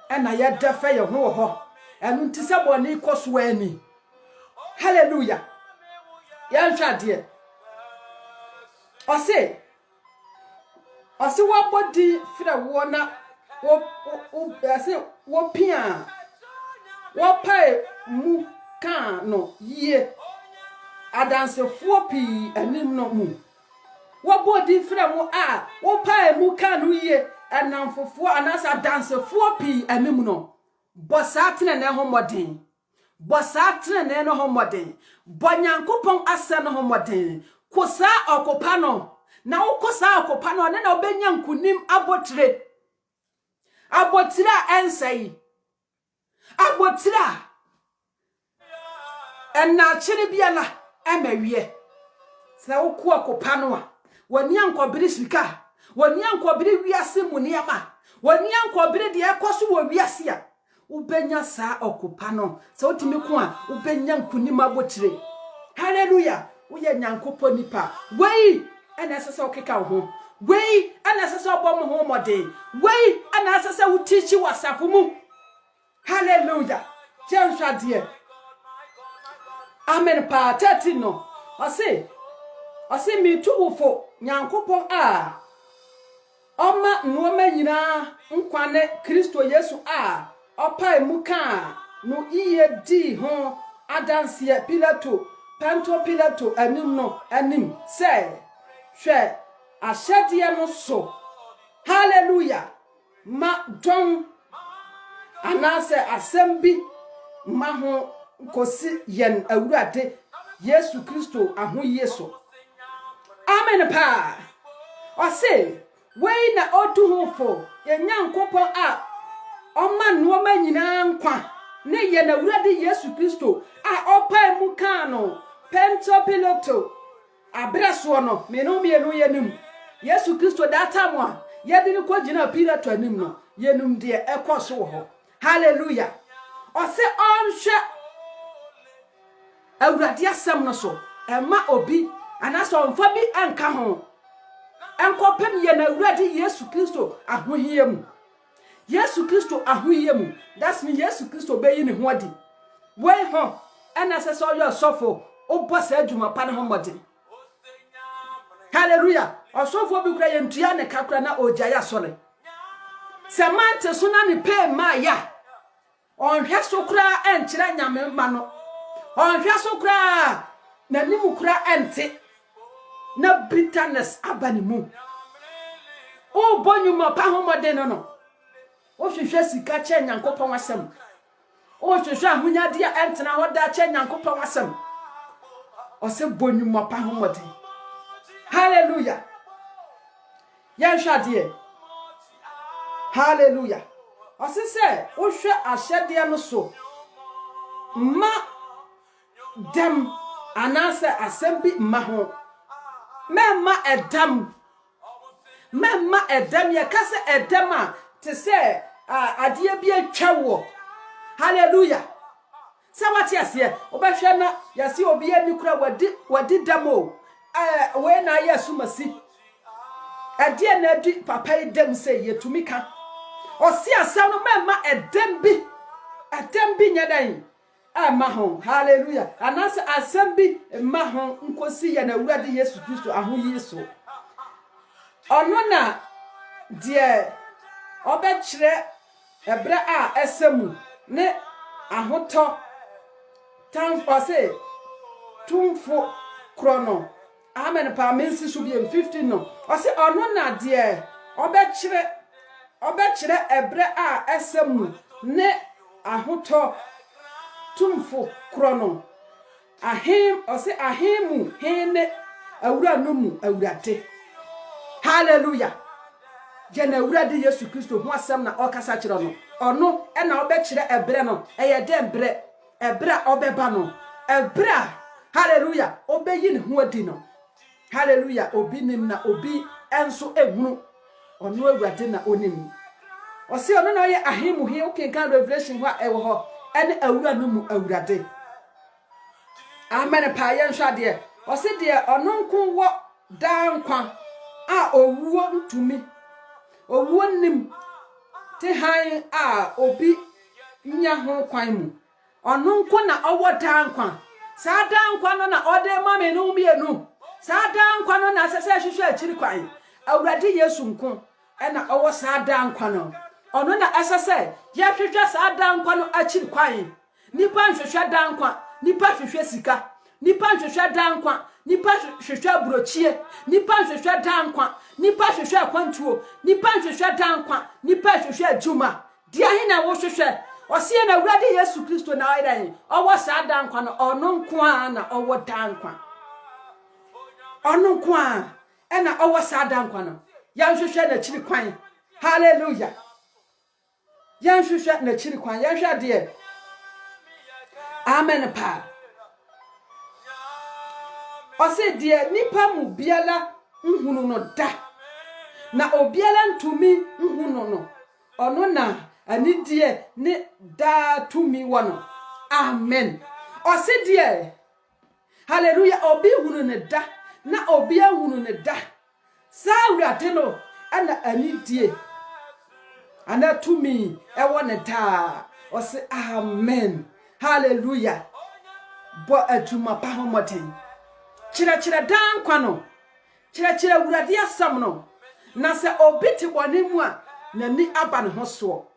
ana ye dafa ye ho enu nti se boni koso ani. Hallelujah. Ya nhwade ose wo body fra wo na wo ase wo pia wo pai mu kan no ye adansefo pi anim no mu wo body fra mu a wo pai mu kan no ye anamfofo anasa dansefo pi anim no bosatene na homoden bosatene na no homoden bonyankopon ase no homoden kosa okopa no na ukosa okopa no na obenya nkunim abotire ensei abotira enna chiri biala emawie se woku akopa no a wani ankobere sika wani ankobere wiase mu niama wani ankobere de ekoso wo wiase a ubenya sa okopa no se otimi ko a ubenya nkunima abotire hallelujah uye nyankopo nipa wei ena sese okeka ho wei ena sese obom ho mode wei ena sese utichi wasafo mu hallelujah chensha die amen pa 13 no ose mi tuwofo nyankopon a oma nuoma nyina nkwane Kristo Yesu a opa emuka no iye di ho adanse Pilato anim no anim se hwe ahyade no so hallelujah ma don anase asembi ma ho kosi yen awurade Yesu Kristo ahoye so amen pa ose wei na otu hofo yenyankopon a oma nuoma nyina nkwa ne yen awurade Yesu Kristo a opa mu kan no Pilato abreso no menu yenim Yesu Kristo data mo a yedini ko gina Pilato anim no yenum de ekoso wo ho hallelujah ose onhwe awurade asem no so ema obi anaso onfa bi anka ho enkopem ye na awurade Yesu Kristo ahohie mu Yesu Kristo ahohie mu that's me Yesu Kristo be yi ne ho adi we ho ena sese oyo sofo obosa adwuma pa ne ho mode hallelujah osofo bi kura ye ntua ne kakura na ogya sole semante so na ne pe ma ya onhwe so kura enkyere nyame ma no onhwe so kura na nimu kura ente na bitterness abani mu o bonyuma pa ho mode no o hwehwe sika che nyankopon asem o hwehwe ahunyade a entena hoda che nyankopon asem o se bonyuma pa ho mode hallelujah yanhwade hallelujah o se o hwe ahyade no so ma dem anase asembi ma ho memma edam ye kase edam a te se ade bi atwawo hallelujah sabati ase obehwe na yase obi ani kura wadi damo we na yesu masi ade na adi papa idem se yetumika osi asam no memma edam bi nyadan amaho hallelujah anase asambi maho nkosi ya na awurade Yesu Kristo ahoyi so ono na de obekire ebre a esemu ne ahoto tanfase tumfo krono amen pa mensi so bi 15 no ose ono na de obekire ebre a esemu ne ahoto tumfo krono ahim ose ahimu hene awura nomu awurate hallelujah jena awurade Yesu Kristo ho asem na okasa kire no ono e na obekire ebre no eye de ebre obeba no ebre hallelujah obeyi ne ho adi no hallelujah obi nim na obi enso ehunu ono awurade na onim ose ono na oye ahimu he okenkan Revelation ho ewo ho ene awura no mu awurade amen pa ye nhwade o se de ononko wo dankwa a owuo ntumi owuo nim te han a obi nya ho kwan mu ononko na owo dankwa sa dankwa no na ode mame no mienu sa dankwa no na sese hwehwe akiri kwan awurade Yesu nko ena owo sa dankwa no ono na asase ye hwehwe sa dankwa no akiri kwan nipa hwehwe dankwa nipa hwehwe sika nipa hwehwe dankwa nipa hwehwe brochie nipa hwehwe dankwa nipa hwehwe akwantuo nipa hwehwe dankwa nipa hwehwe adwuma dia he na wo hwehwe osie na awurade Yesu Kristo na oiran owo sa dankwa no ono nko a na owo dankwa ono nko a ena owo sa dankwa no ya hwehwe na akiri kwan hallelujah yan hwehwe na chiri kwan yan hwade amen pa ose die nipa mu biala nhunu no da na obiala ntumi nhunu no ono na ani die ne da tumi wono amen ose die hallelujah obi hunu ne da na obi ahunu ne da sa urade no ana ani die ana tumi e wone ta ose amen hallelujah bo adwuma pa homoten chira dan kwa no chira urade asam no na se obi te bone mu a na ni aba ne ho so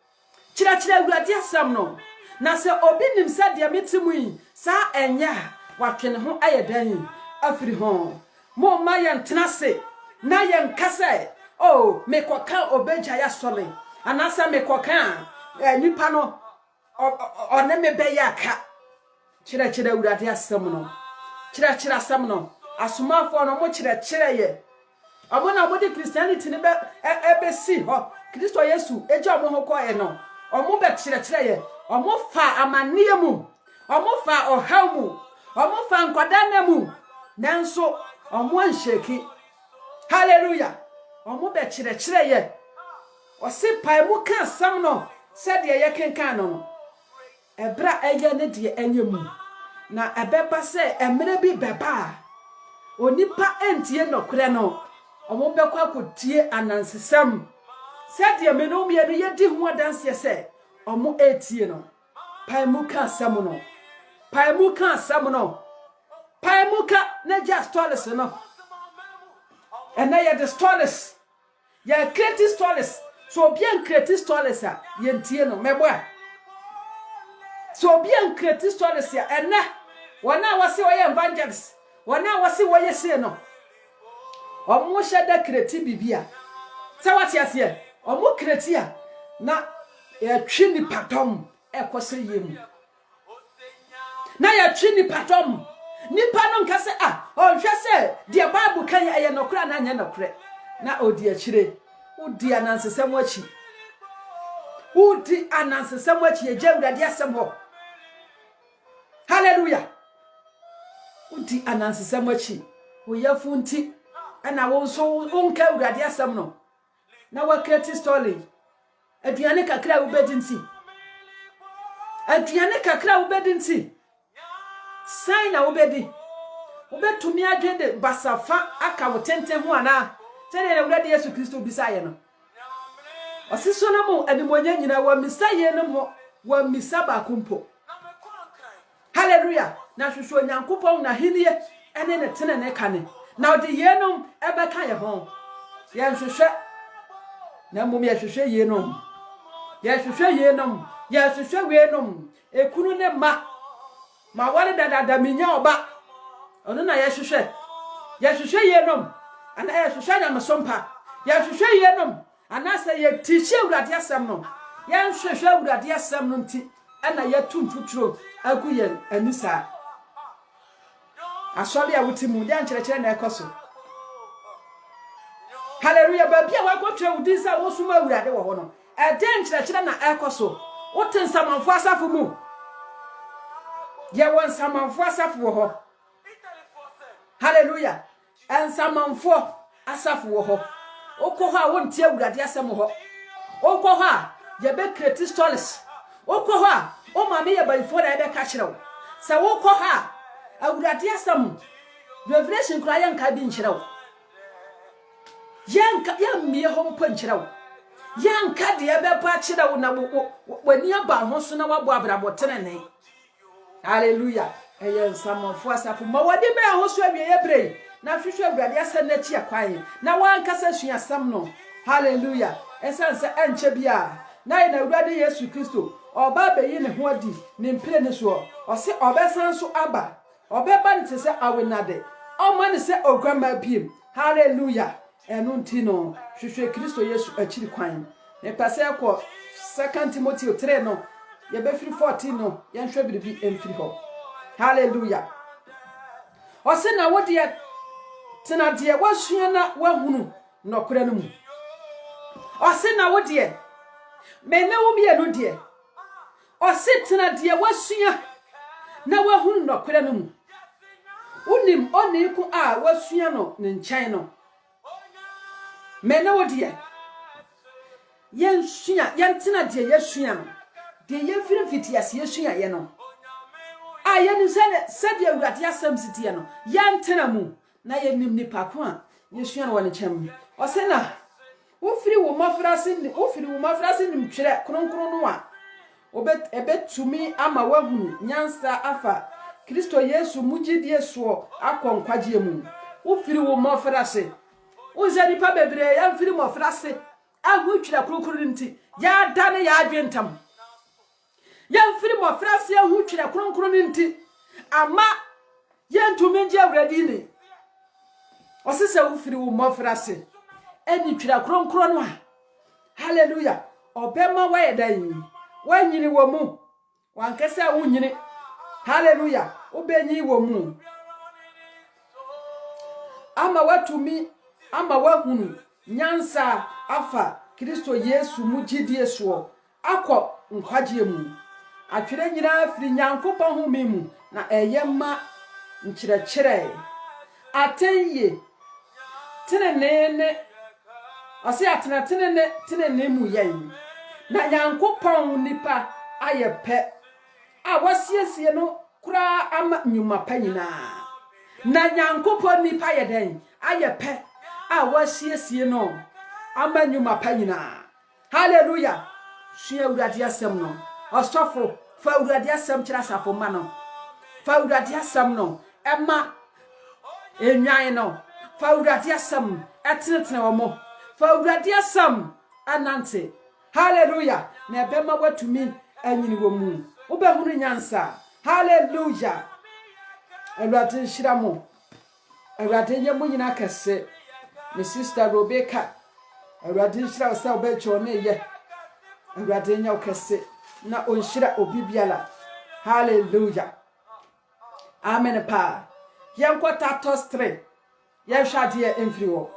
chira urade asam no na se obi nim sa de metimu yi sa enya watwene ho ayedan afiri ho mo ma ye ntenase na ye nkase oh mekoka obeja ya sole anasa mekoka nipa no one me be ya ka chira urade asam no chira asam no asomafo no mo chira ye omo na mo de Christianity ne be ebesi ho Kristo Yesu eja omo ho ko ye no omo be chira ye omo fa amanie mu omo fa ohaw mu omo fa nkwadana mu nanso omo ansheki hallelujah omo be chira ye osipa mu kan sam no se de ye kenkan no ebra eye ne de anyemu na ebeba se emre bi beba onipa entie nokure no omo be kwa kotie anansesam se de me no me no yedi ho adanse se omo etie no pai mu kan sam no pai mu kan sam no pai mu ka na just toilet no ena ye the toilet ye create toilet so bien create toilet a ye ntie no mebo a so bien create toilet a ena wana wase wo ye evangelist wana wase wo ye se no omo sheda create bibia se wati ase omo create a na ye twini patom ekose yemu na ye twini patom nipa no nkase hwe se de bible kan ye nokura na anya nokure na odi akire udi anansesem achi udi anansesem achi ye jawurade asem ho hallelujah udi anansesem achi oyafu nti ana wo so onka urade asem no na wa create story aduane kakra wo bedinti aduane kakra wo bedinti sai na wo bedi obetumi adwede basafa aka wo tenten ho ana tene na urade Yesu Kristo bisaye no osiso na mo animonya nyina wa misaye no mo wa misaba kumpo hallelujah na hwehwe Onyankopon na henie ene ne tene ne kane na ode yenom ebeka ye ho ye hwehwe na mum ye hwehwe yenom ye hwehwe yenom ye hwehwe wenom ekunu ne ma wale dada minya oba ono na ye hwehwe yenom ana ye hwehwe na mesompa ye hwehwe yenom ana se ye tiche urade asem no ye hwehwe urade asem no nti ana ye tumfuturo agu ye anisa asole a wutimu dia nkyerɛkyerɛ na ekoso hallelujah ba bia wa kotwe udi sa wo suma urade wo ho no eden nkyerɛkyerɛ na ekoso woten samanfo asafo mu ye won samanfo asafo wo ho hallelujah en samanfo asafo wo ho okoho a won tie urade asem ho okoho a ye be create stories okoho a o ma me ye balifo na be ka kyerɛw sa wokoho a awurade asem revelation kura yanka bi nkyerɛw yanka yammie ho mpo nkyerɛw yanka de ebeba kyerɛw na wani aba ho so na wabo abrabotene ne hallelujah eyen samanfo asafo ma wadi me ho so awie yebrei na hwehwe awurade asem na chi akwan na wankasa sua asem no hallelujah esanse enche bia na ina awurade Yesu Kristo oba beyi ne ho adi ne mpire ne so o se obesan so aba obeba ne se awenade o ma ne se ogwama biem hallelujah enu ntino hwehwe Kristo Yesu achiri kwan ne pase akọ 2 Timothy 3 no ye be firi 14 no ye nhwe biribi emfiri ho hallelujah o se na wodi tena de wasua na wahunu nokora no mu o se na wodi me ne wo me no de o se tena de wasua na wahunu no kwere no mu unim oniku a wasua no ne nkyɛn no me na wodi yen sua yen tena de yesua no de yefiri fitiase yesua ye no a yen se de awurade asɛm sitie no yen tena mu na yenim nipa ko a yesua no wone kyɛm ɔse na wofiri wo mafrase nim twere kronkron no a obetumi ama wahunu nyansa afa Kristo Yesu mugidie so akonkwagye mu wofiri wo mafrase uze nipa bebre ya mfiri mafrase ahu twere kronkron nti ya dane ya adwentam ya mfiri mafrase ahu twere kronkron nti ama yentumi nje awradi ni osese wofiri wo mafrase eni twere kronkron no a hallelujah obema wa yedan wanyini wo mu wankasa wunyini hallelujah obenyi wo mu ama watumi ama wahunu nyansa afa Kristo Yesu mugidie so akọ nkwagye mu atwere nyina afiri Nyankopɔn home mu na eyema nkyerɛkyerɛ atenye tenene ɔse atena tenene mu yɛn na Nyankopɔn nipa ayepɛ a wasiesie no kura ama nyuma panyina na Nyankopɔn nipa yɛden ayepɛ a wasiesie no ama nyuma panyina hallelujah sua awurade asɛm no ɔsɔfo fa awurade asɛm kyerɛ asafo ma no fa awurade asɛm no ɛma enwan no fa awurade asɛm ɛtenetene wɔ mo fa awurade asɛm anante hallelujah na ɛbɛma watumi anyini wɔ mu wobɛhunu nyansa hallelujah awurade nhyira mo awurade nyɛ mo nyina kɛse me sister Rebecca awurade nhyira wo sɛ wobɛkyɛ ne yɛ awurade nyɛ wo kɛse na onhyira obi biala hallelujah amen pa yɛnkɔ Tatos 3 yɛhwɛ adeɛ mfiri wɔ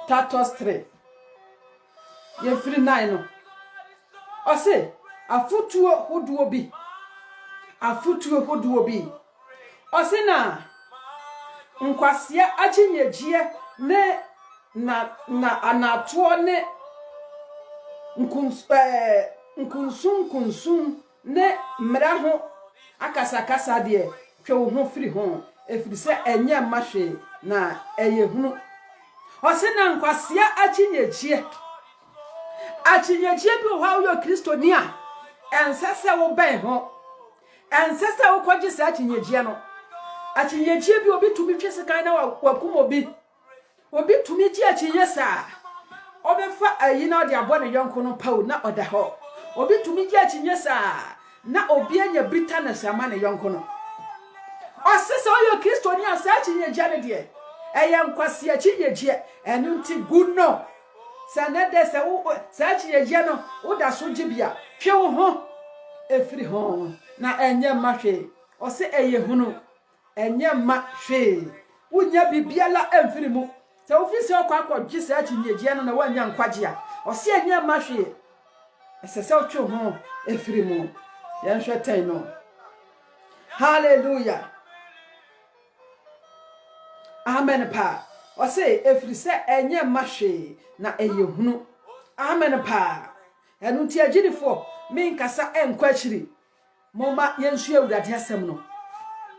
Tatos 3 yɛfiri 9 no ɔse afutuo hoduo bi ɔse na nkwasia akyinyegie ne na anatoɔ ne nkunsun ne mmara ho akasakasa deɛ twe wo ho firi ho efiri sɛ enye mahwe na eye hunu ɔse na nkwasia akyinyegie bi ho awo Kristoni a ensese wo ben ho ensese wo kɔgye sa akyinyegie no akyinyegie bi obi tumi twese kan na wakum obi tumi gye akyinye sa obefa ayi na ɔde abɔ ne yɔnko no paw na ɔda hɔ obi tumi gye akyinye sa na obi anya bitterness ama ne yɔnko no ɔsese ɔyɛ Kristoni a sa akyinyegie ne de ɛyɛ nkwasi akyinyegie ɛno nti guno sanade se wo sa akyinyegie no wo da so gibia hwe wo ho efiri ho na enye mahwe ɔse ɛyɛ hunu enye mahwe wonya bibiala emfiri mu se ofisi akɔgye sa akyinyegie no na wanya nkwagye a ɔse enye mahwe ɛsese wo hwe ho efiri mu yɛnhwɛ tɛn no hallelujah amen pa ɔse efiri sɛ enye mahwe na ɛyɛ hunu amen pa ɛnu ti agyinifo menkasa enkɔ akyiri moma yɛnsu awurade asɛm no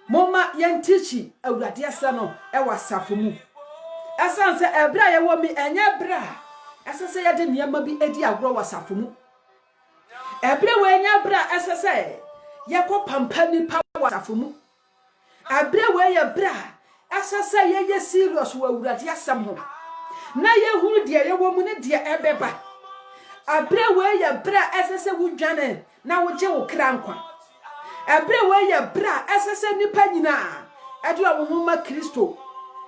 moma yɛntichi awurade asɛm no ɛwɔ safo mu ɛsan sɛ ɛbra yɛwɔ mi ɛnyɛ bra ɛsɛ sɛ yɛde nneɛma bi edi agorɔ wɔ safo mu ɛbra wɔ ɛnyɛ bra ɛsɛ sɛ yɛkɔ pampa nipa wɔ safo mu ɛbra wɔ yɛ bra ɛsɛ sɛ yɛyɛ serious wɔ awurade asɛm ho na yɛhunu deɛ yɛwɔ mu ne deɛ ɛbɛba abra wɔ yɛ bra ɛsɛ sɛ wodwane na wogye wo kra nkwa abra wɔ yɛ bra ɛsɛ sɛ nipa nyinaa ɛde wo ho ma Kristo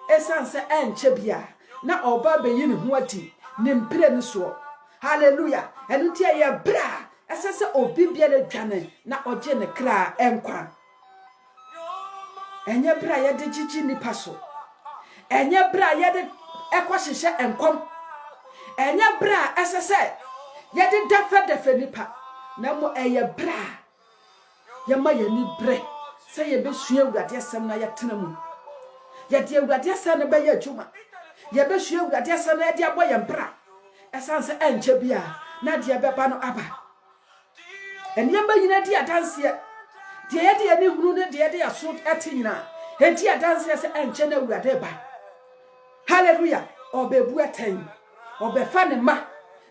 ɛsan sɛ ɛnkyɛ bia na ɔba bɛyi ne ho ati ne mpire ne so hallelujah ɛno nti yɛ bra ɛsɛ sɛ obi bia le dwane na ɔgye ne kra nkwa ɛnyɛ bra yɛde gyigyi nipa so ɛnyɛ bra yɛde ɛkɔ hyehyɛ enkom ɛnyɛ bra ɛsɛ sɛ yɛde dafa nipa na mo ɛyɛ bra yɛma yɛni bre say ye be sua awurade asɛm na yɛtena mu ye de awurade asɛm na bɛyɛ adwuma ye be sua awurade asɛm na ye de abɔ yɛn bra ɛsan sɛ ɛnkyɛ bia na de bɛba no aba ɛnneɛma nyina di adanse de ye de ani hunu ne de ye de aso ɛte nyina enti adanse sɛ ɛnkyɛ na awurade ba hallelujah obebu ɛtɛn obefa ne ma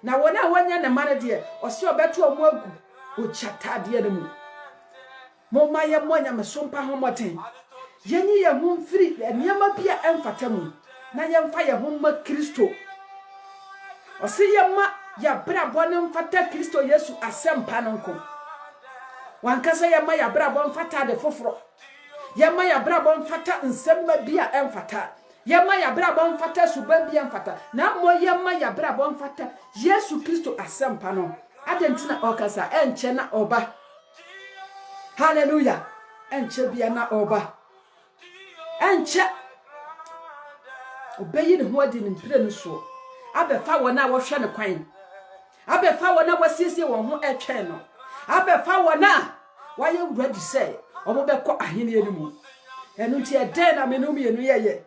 na wona wanya ne ma ne de ɔse ɔbɛto ɔmo agu o chata de ne mu mo ma ye mo nya me so mpa ho moten yenyi ye ho mfiri nneɛma bia ɛmfata mu na yɛmfa ye ho ma Kristo ɔse ye ma ya brabɔ ne mfata Kristo Yesu asɛmpa no nko wankasa ye ma ya brabɔ mfata de foforo ye ma ya brabɔ mfata nsɛmma bia ɛmfata ye ma ya brabɔ mfata suban bia ɛmfata na mo ye ma ya brabɔ mfata Yesu Kristo asɛmpa no adentina okasa enche na oba hallelujah enche bia na oba enche obeyi ne ho adi ne mpire no so abefa wona wo hwe ne kwan abefa wona wasiesie won ho etwen no abefa wona waye ready say obo bekọ ahene animu enu nti eden na menum yenu yeye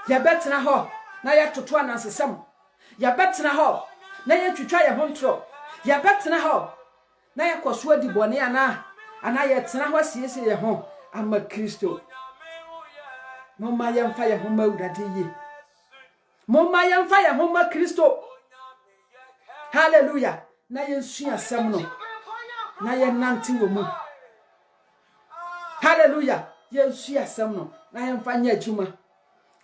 ya betena ho na ya toto anansesam ya betena ho na ye twitwa ye ho ntro ya betena ho na ye koso adi bone ana ye tena ho asiesie ye ho ama Kristo moma ye mfa ye ho ma urade ye moma ye mfa ye ho ma Kristo hallelujah na ye nsu asem no na ye nante wo mu hallelujah ye nsu asem no na ye mfa nya adwuma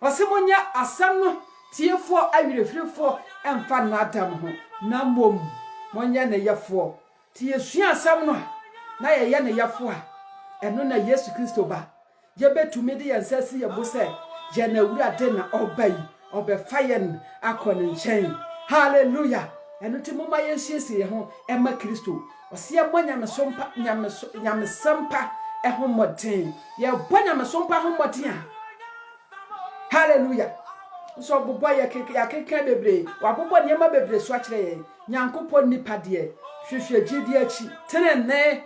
osimonya asem no tiefo awirefirifo emfa na adam ho na mom monya ne yefo tie sua asam no na ye ne yefo a eno na Yesu Kristo ba ye betumi de yansasi ye bo se je na awurade na obai obefa ye akone nchen hallelujah eno ti moma ye hiesie ye ho ema Kristo ose monya me sompa nyame sampa ho moden ye bonya me sompa ho moden a hallelujah so bobo ya keke bebre wa bobo niema bebre so akire ye nyankopon nipa de hwehwe gidi achi tenene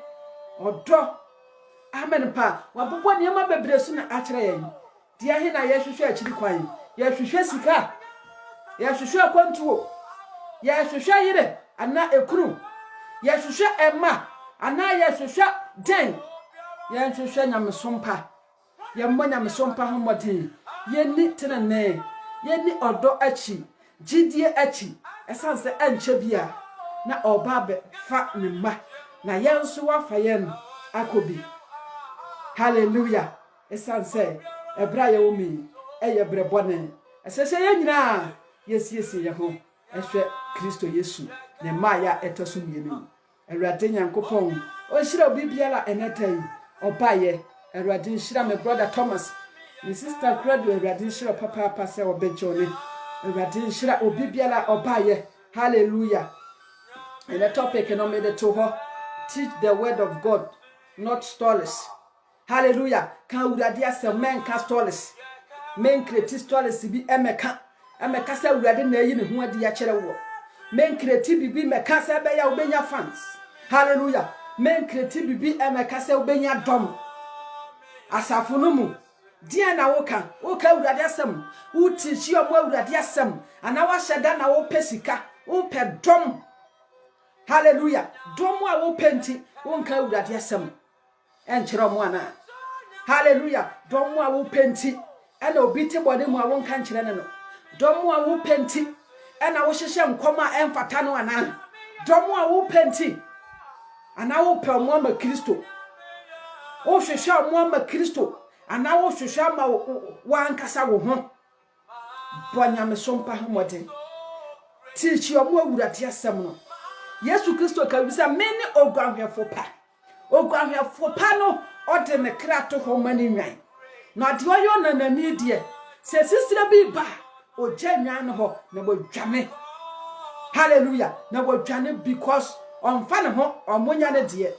odo amen pa wa bobo niema bebre so na akire ye de ahe na ye hwehwe achi kwan ye hwehwe sika ye hwehwe akwantuo ye hwehwe yire ana ekunu ye hwehwe ema ana ye hwehwe den ye hwehwe nyamesompa ye mmɔ nyamesompa ho moden ye ni tenene ye ni odo achi gidie achi esanse enche bia na oba be fa ne ma na ye nso wa fa ye no akobi hallelujah esanse ebra ye wo mi eye brebone esese ye nyina yesiesi ye ho ehwe Kristo Yesu ne maya etoso mienu Awurade Nyankopon o hira obibiara enetai obaye Awurade hira me brother Thomas my sister Credo Awurade hira papa se obejone Awurade hira obibiara obaye hallelujah and the topic no me de to ho teach the word of God not stories hallelujah kan Awurade asem men ka stories men create stories bi emeka se Awurade na yi ne ho adi ya kere wo men create bibi meka se be ya obenya fans hallelujah men create bibi emeka se obenya dom asafo no mu dia na woka Awurade asem wo teach yo mo Awurade asem ana wa hyeda na wo pesika wo pe dom hallelujah dom a wo penti wo nka Awurade asem enkyere mo ana hallelujah dom a wo penti ana obi te bode mu a wo nka nkyere ne no dom a wo penti ana wo hyehye nkoma emfata no ana dom a wo penti ana wo pe mo ma Kristo wo hyehye mo ma Kristo ana wo hyehye ma wo ankasa wo ho bonya me sompa ho mode teach yo mo Awurade asem no Yesu Kristo ka bisa meni ogwanhwefo pa no ode ne krato ho mani nwan na de oyo na nani die se sisira bi ba o janwan ho na bo dwane hallelujah na bo dwane because on fa ne ho omonya ne de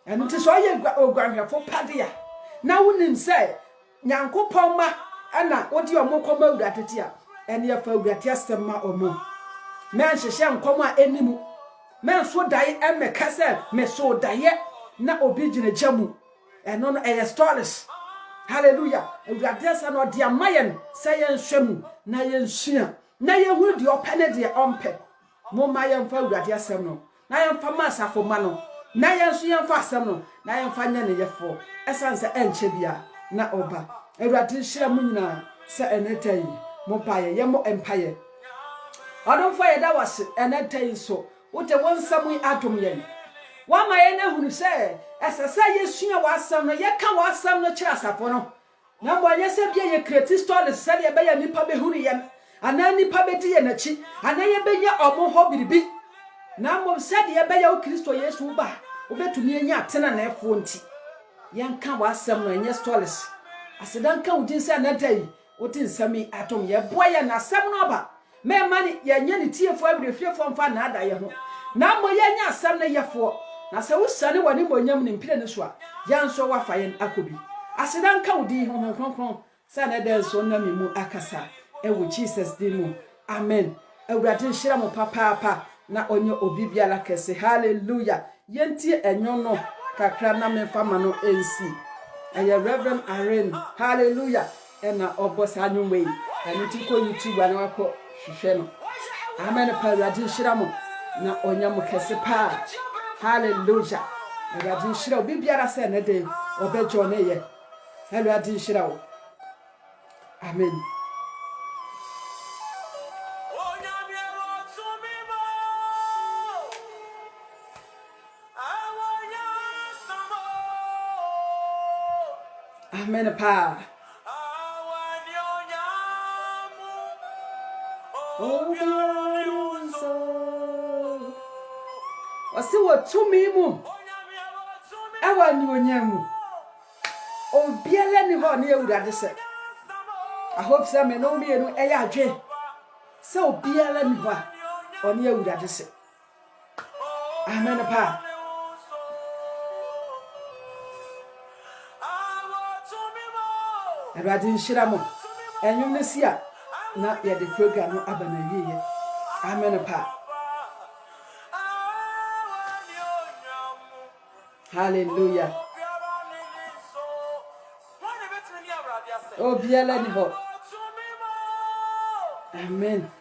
enu ti so ye ogwanhwefo pa de ya na wonim se Nyankopon ma ana odi omokoma Awurade te a ene ya fa Awurade asem ma omo men hyehye nkoma enimu men so dai emeka se me so daye na obi gina jamu eno no e stories hallelujah awurade asa no de amayen se yen hwemu na yen sua na yen hu de opene de ompe mo ma yen fa awurade asem no na yen fa masafo ma no na yen so yen fa asem no na yen fa nya ne yefo esanse enche bia na oba awurade hyira mu nyina se enetai mo paye ye mo empaye odon fa ye da wase enetai so wote wonsam adom yen wa ma ye na hunu se esesa yesua wasam no ye ka wasam no kira asafo no na mo ye se bia ye create stories se ye be ya nipa be hunu ye ana nipa be di ye na chi ana ye be nya omo ho biribi na mo se de ye be ya o Kristo Yesu ba obetumi anya atena na efo nti ye nka wasam no enye stories asedan ka udin se na dai wotin sami atom ye boye na asam no ba me mani ye nya ni tiefo abrefrefo mfa na ada ye ho na mo ye nya asam na yefo na se wusane wani monyam ne mpire ne so a yanso wafa yen akobi asedan ka udi honkronkron sa na den so na memu akasa ewo Jesus dimu amen awurade nhira mo papa na onye obibiala kese hallelujah yenti enyon no kakra na memfa ma no ensi eye Reverend Irene hallelujah ena obosa anwumwe enu tiko YouTube ana wako hwehwe no amen pa awurade nhira mo na onye mo kese pa hallelujah awurade nhira obibiara se na de obejo ne ye awurade nhira wo amen amen pa wasi wotumi mu ewa ni onyamu obiele ni ho na ewurade se I hope say me no me enu eya adwe se obiele ni ho oni ewurade se amen pa awurade nhira mo enwum ne sia na ye de program no abana wiye amen pa hallelujah obiele ni ho amen